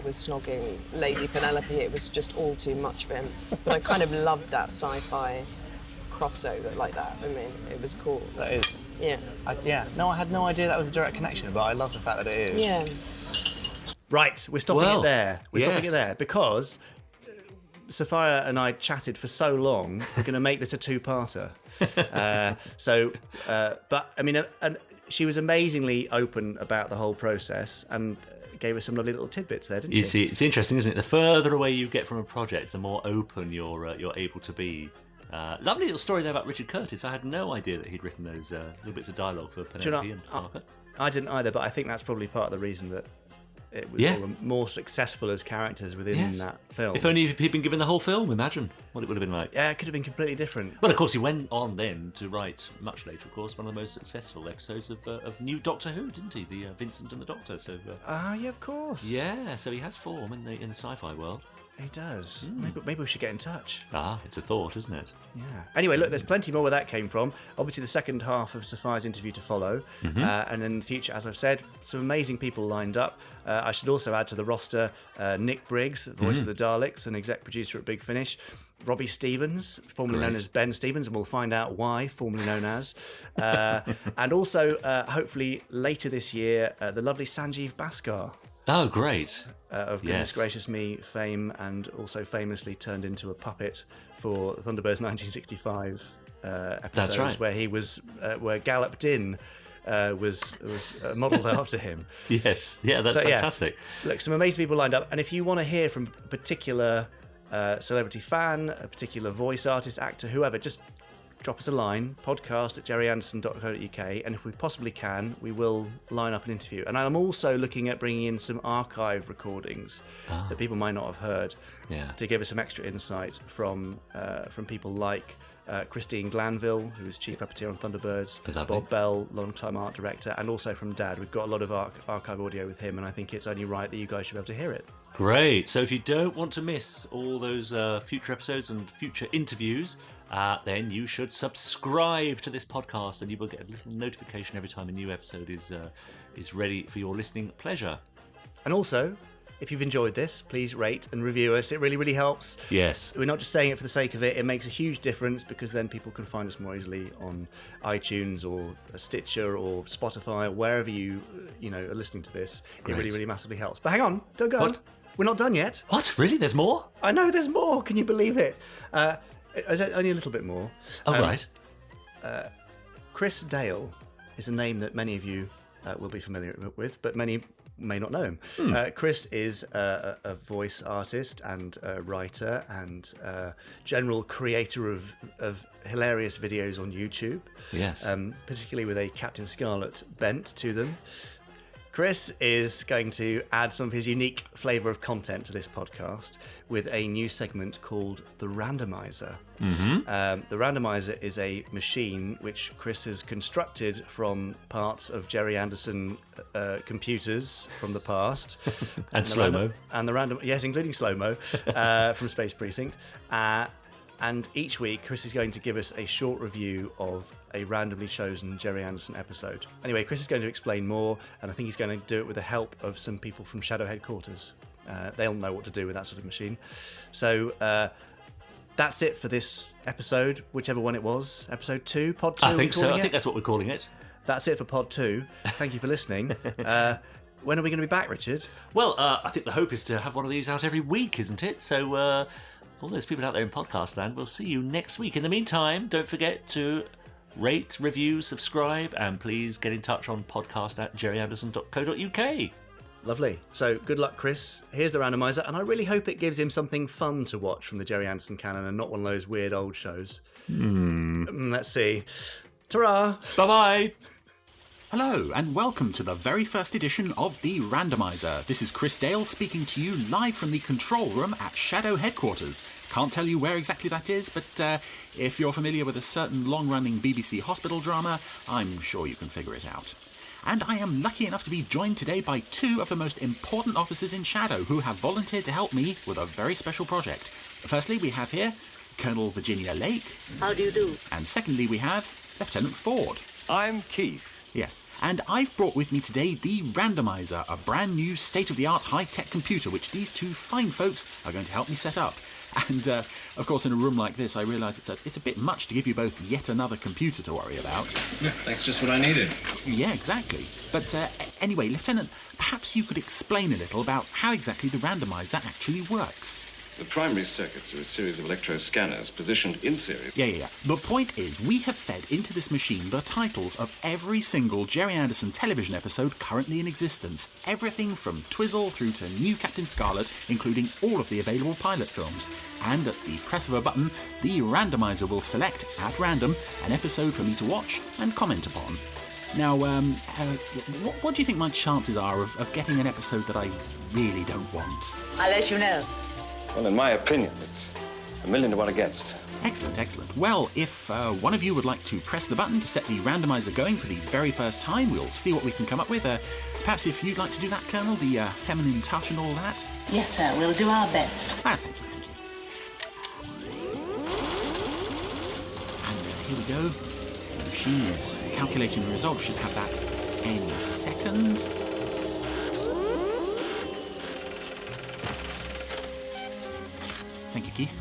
was snogging Lady Penelope. It was just all too much for him. But I kind of loved that sci-fi crossover like that. It was cool. That is. Yeah. I had no idea that was a direct connection, but I love the fact that it is. Yeah. Right, we're stopping it there. Stopping it there because Sophia and I chatted for so long. We're going to make this a two-parter. And she was amazingly open about the whole process and gave us some lovely little tidbits there, didn't she? You see, it's interesting, isn't it? The further away you get from a project, the more open you're able to be. Lovely little story there about Richard Curtis. I had no idea that he'd written those little bits of dialogue for Penelope and Parker. I didn't either, but I think that's probably part of the reason that it was more successful as characters within that film. If only he'd been given the whole film, imagine what it would have been like. Yeah, it could have been completely different. But of course, he went on then to write, much later, of course, one of the most successful episodes of New Doctor Who, didn't he? The Vincent and the Doctor. So. Yeah, of course. Yeah, so he has form in the sci-fi world. He does. Maybe we should get in touch. It's a thought, isn't it? Yeah. Anyway, look, there's plenty more where that came from. Obviously, the second half of Sophia's interview to follow. And in the future, as I've said, some amazing people lined up. I should also add to the roster Nick Briggs, the voice of the Daleks and exec producer at Big Finish. Robbie Stevens, formerly known as Ben Stevens, and we'll find out why, formerly known as. And also, hopefully, later this year, the lovely Sanjeev Bhaskar. Oh, great. Of Goodness Gracious Me fame, and also famously turned into a puppet for Thunderbirds 1965 episodes, That's right. where he was, where Gallop Din was modelled after him. Yes, yeah, that's fantastic. Yeah. Look, some amazing people lined up, and if you want to hear from a particular celebrity fan, a particular voice artist, actor, whoever, just drop us a line, podcast@gerryanderson.co.uk, and if we possibly can, we will line up an interview. And I'm also looking at bringing in some archive recordings that people might not have heard to give us some extra insight from people like Christine Glanville, who was chief puppeteer on Thunderbirds, Bob Bell, long-time art director, and also from Dad. We've got a lot of archive audio with him, and I think it's only right that you guys should be able to hear it. Great. So if you don't want to miss all those future episodes and future interviews, then you should subscribe to this podcast, and you will get a little notification every time a new episode is ready for your listening pleasure. And also, if you've enjoyed this, please rate and review us. It really, really helps. Yes. We're not just saying it for the sake of it. It makes a huge difference, because then people can find us more easily on iTunes or Stitcher or Spotify, or wherever you are listening to this. Great. It really, really massively helps. But hang on, don't go. What? We're not done yet. What? Really? There's more? I know there's more. Can you believe it? Only a little bit more. Oh, right. Chris Dale is a name that many of you will be familiar with, but many may not know him. Chris is a voice artist and a writer and general creator of hilarious videos on YouTube. Yes. Particularly with a Captain Scarlet bent to them. Chris is going to add some of his unique flavour of content to this podcast with a new segment called the Randomiser. The Randomiser is a machine which Chris has constructed from parts of Gerry Anderson computers from the past. And slow-mo. Yes, including slow-mo from Space Precinct. And each week, Chris is going to give us a short review of a randomly chosen Gerry Anderson episode. Anyway, Chris is going to explain more, and I think he's going to do it with the help of some people from Shadow Headquarters. They'll know what to do with that sort of machine. So that's it for this episode, whichever one it was. Episode 2, Pod 2. I think so. I think that's what we're calling it. That's it for Pod 2. Thank you for listening. When are we going to be back, Richard? Well, I think the hope is to have one of these out every week, isn't it? So all those people out there in podcast land, we'll see you next week. In the meantime, don't forget to rate, review, subscribe, and please get in touch on podcast@gerryanderson.co.uk. Lovely. So good luck, Chris. Here's the Randomiser, and I really hope it gives him something fun to watch from the Gerry Anderson canon and not one of those weird old shows. Let's see. Ta-ra! Bye-bye! Hello, and welcome to the very first edition of the Randomiser. This is Chris Dale speaking to you live from the control room at Shadow Headquarters. Can't tell you where exactly that is, but if you're familiar with a certain long-running BBC hospital drama, I'm sure you can figure it out. And I am lucky enough to be joined today by two of the most important officers in Shadow who have volunteered to help me with a very special project. Firstly, we have here Colonel Virginia Lake. How do you do? And secondly, we have Lieutenant Ford. I'm Keith. Yes. And I've brought with me today the Randomiser, a brand new state-of-the-art high-tech computer which these two fine folks are going to help me set up. And, of course, in a room like this, I realise it's a bit much to give you both yet another computer to worry about. Yeah, that's just what I needed. Yeah, exactly. But anyway, Lieutenant, perhaps you could explain a little about how exactly the Randomiser actually works. The primary circuits are a series of electro-scanners positioned in series. Yeah. The point is, we have fed into this machine the titles of every single Gerry Anderson television episode currently in existence. Everything from Twizzle through to New Captain Scarlet, including all of the available pilot films. And at the press of a button, the Randomiser will select, at random, an episode for me to watch and comment upon. Now, what do you think my chances are of getting an episode that I really don't want? I'll let you know. Well, in my opinion, it's 1,000,000 to 1 against. Excellent. Well, if one of you would like to press the button to set the Randomiser going for the very first time, we'll see what we can come up with. Perhaps if you'd like to do that, Colonel, the feminine touch and all that. Yes, sir, we'll do our best. Thank you. And here we go. The machine is calculating the results. Should have that any second. Thank you, Keith.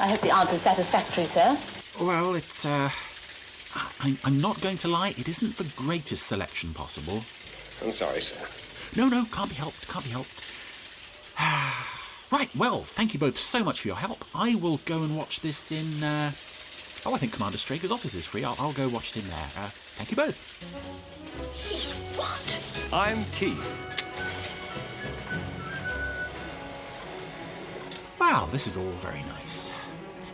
I hope the answer's satisfactory, sir. Well, it's, I'm not going to lie, it isn't the greatest selection possible. I'm sorry, sir. No, can't be helped. Right, well, thank you both so much for your help. I will go and watch this in, I think Commander Straker's office is free. I'll go watch it in there. Thank you both. He's what? I'm Keith. Wow, this is all very nice.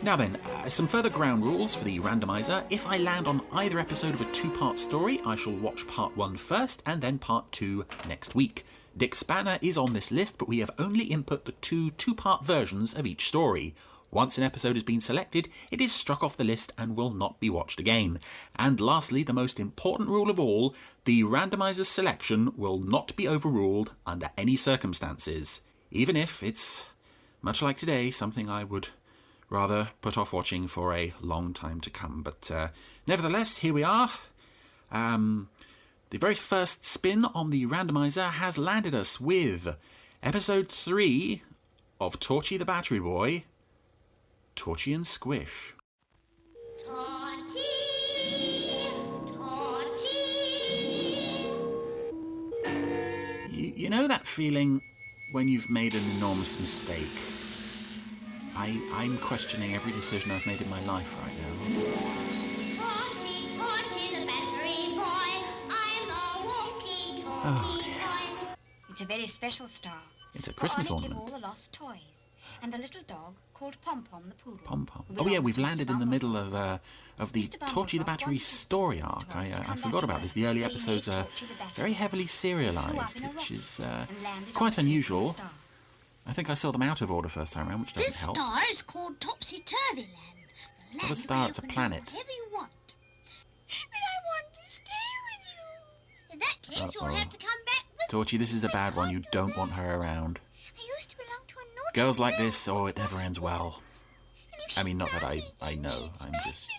Now then, some further ground rules for the randomizer. If I land on either episode of a two-part story, I shall watch part 1 first and then part 2 next week. Dick Spanner is on this list, but we have only input the two-part versions of each story. Once an episode has been selected, it is struck off the list and will not be watched again. And lastly, the most important rule of all, the randomizer's selection will not be overruled under any circumstances, even if it's, much like today, something I would rather put off watching for a long time to come. But nevertheless, here we are. The very first spin on the randomizer has landed us with episode 3 of Torchy the Battery Boy, Torchy and Squish. You know that feeling when you've made an enormous mistake? I'm questioning every decision I've made in my life right now. Oh dear. It's a very special star. It's a Christmas ornament. All the lost toys. And a little dog called Pom-Pom the poodle. Pom-Pom. Oh yeah, we've landed in the middle of the Torchy the Battery story arc. I forgot about this. The early episodes are very heavily serialised, which is quite unusual. I think I saw them out of order first time around, which doesn't help. This star is called Topsy-Turvy Land. It's not a star, it's a planet. Whatever you want. But I want to stay with you. In that case, you'll have to come back with Torchy, this is a bad one. You don't want her around. I used to belong to a naughty Girls like this, oh, it never ends well. I mean, not that I know. I'm just...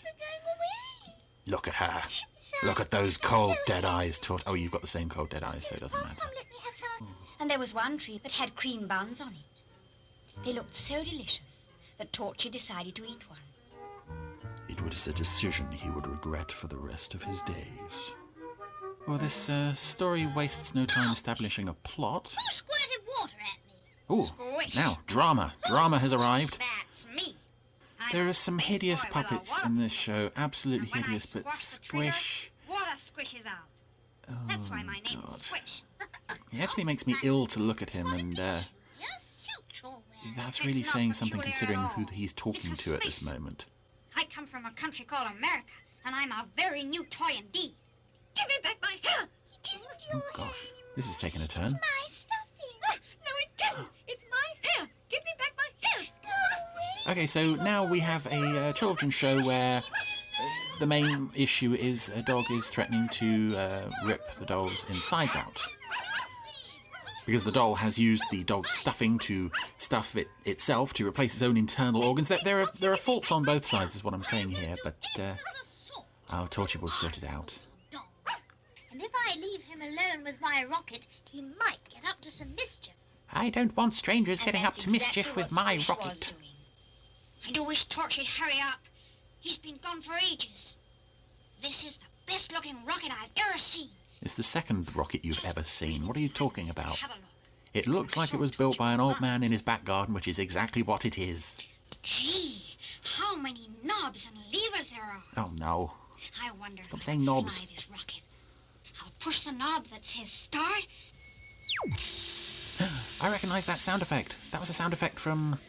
Look at her. Look at those cold, dead eyes, Torchy. Oh, you've got the same cold, dead eyes, so it doesn't matter. Let me have some. And there was one tree that had cream buns on it. They looked so delicious that Torchy decided to eat one. It was a decision he would regret for the rest of his days. Well, this story wastes no time establishing a plot. Who squirted water at me? Ooh, now, drama. Drama has arrived. That's me. There are some hideous puppets in this show, absolutely hideous, but Squish... Water squishes out. Oh, That's why my name God. is Squish. It actually makes me ill to look at him, and that's really saying something considering who he's talking to at this moment. I come from a country called America, and I'm a very new toy indeed. Give me back my hair! It isn't your Oh gosh, this is taking a turn. my stuffing. No, it isn't. It's my hair. Give me back my hair. Go away. Okay, so now we have a children's show where the main issue is a dog is threatening to rip the doll's insides out. Because the doll has used the dog's stuffing to stuff it itself to replace its own internal organs. There are faults on both sides, is what I'm saying here, but Torchy will sort it out. And if I leave him alone with my rocket, he might get up to some mischief. I don't want strangers getting up to mischief with my rocket. I do wish Torchy'd hurry up. He's been gone for ages. This is the best-looking rocket I've ever seen. It's the second rocket you've ever seen. What are you talking about? Have a look. It looks like it was built by an old man in his back garden, which is exactly what it is. Gee, how many knobs and levers there are. Oh no. I wonder Stop if saying I can knobs. fly this rocket. I'll push the knob that says start. I recognise that sound effect. That was a sound effect from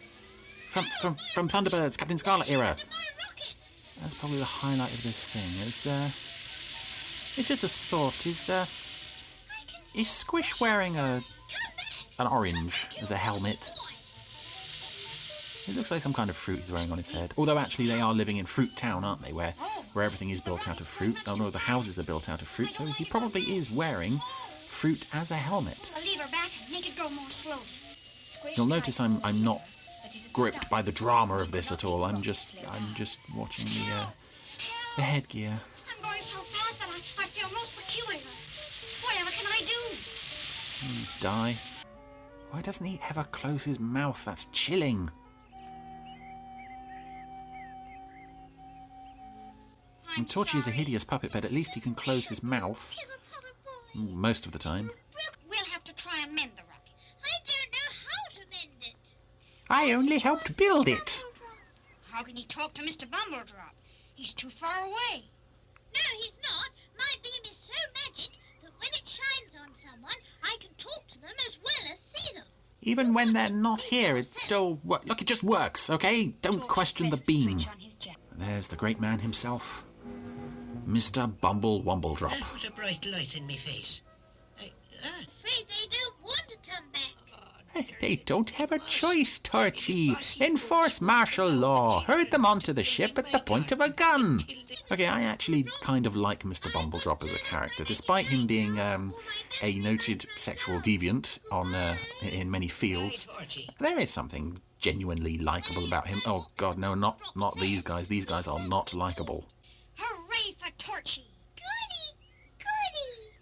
Thunderbirds, Captain Scarlet era. That's probably the highlight of this thing. It's just a thought. Is Squish wearing an orange as a helmet? It looks like some kind of fruit he's wearing on his head. Although actually they are living in Fruit Town, aren't they? Where everything is built out of fruit. Oh no, the houses are built out of fruit, so he probably is wearing fruit as a helmet. I'll lever back and make it go more slowly. You'll notice I'm not gripped by the drama of this at all. I'm just watching the headgear. I'm going so fast that I feel most peculiar. Whatever can I do? Die. Why doesn't he ever close his mouth? That's chilling. And Torchy is a hideous puppet, but at least he can close his mouth. Most of the time. We'll have to try and mend the rocket. I don't know how to mend it. I only helped build it. How can you talk to Mr. Bumbledrop? He's too far away. No, he's not. My beam is so magic that when it shines on someone, I can talk to them as well as see them. Even when they're not here, it still... Look, it just works, okay? Don't question the beam. There's the great man himself. Mr. Bumble Wumbledrop. That was a bright light in me face. Afraid they don't want to come back. They don't have a choice, Torchy. Enforce martial law. Herd them onto the ship at the point of a gun. Okay, I actually kind of like Mr. Bumbledrop as a character, despite him being a noted sexual deviant in many fields. There is something genuinely likeable about him. Oh God, no, not these guys. These guys are not likeable. Hooray for Torchy! Goody, goody!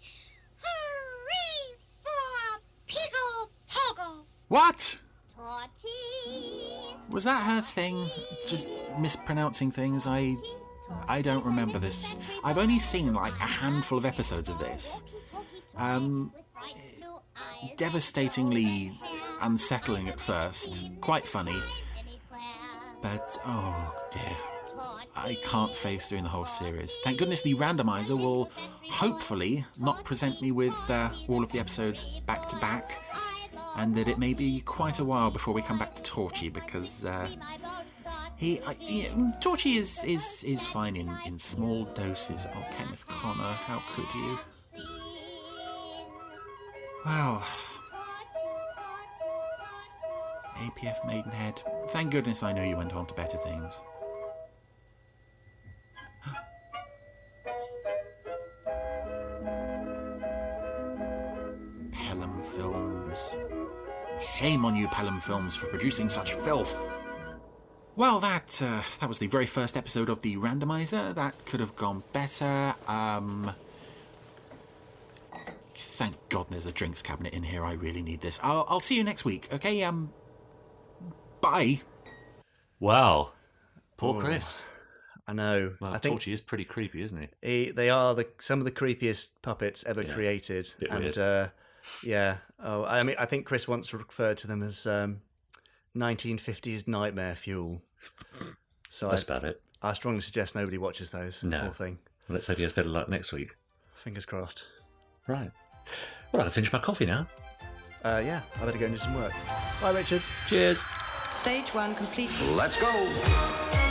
Hooray for Piggle Poggle! What? Torchy! Was that her thing? Just mispronouncing things? I don't remember this. I've only seen like a handful of episodes of this. Devastatingly unsettling at first. Quite funny. But, oh dear. I can't face doing the whole series. Thank goodness the randomizer will hopefully not present me with all of the episodes back to back, and that it may be quite a while before we come back to Torchy, because Torchy is fine in small doses. Oh, Kenneth Connor, how could you? Well, APF Maidenhead. Thank goodness I know you went on to better things. Pelham Films. Shame on you, Pelham Films, for producing such filth. Well, that was the very first episode of the Randomiser. That could have gone better. Thank God there's a drinks cabinet in here. I really need this. I'll see you next week, okay? Bye. Wow. Poor Chris. I know. Well, I think Torchy is pretty creepy, isn't he? they are some of the creepiest puppets ever created. Bit and weird. yeah. Oh, I mean, I think Chris once referred to them as 1950s nightmare fuel. So That's about it. I strongly suggest nobody watches those. No. Poor thing. Well, let's hope he has better luck next week. Fingers crossed. Right. Well, I can finish my coffee now. Yeah, I better go and do some work. Bye, Richard. Cheers. Stage 1 complete. Let's go.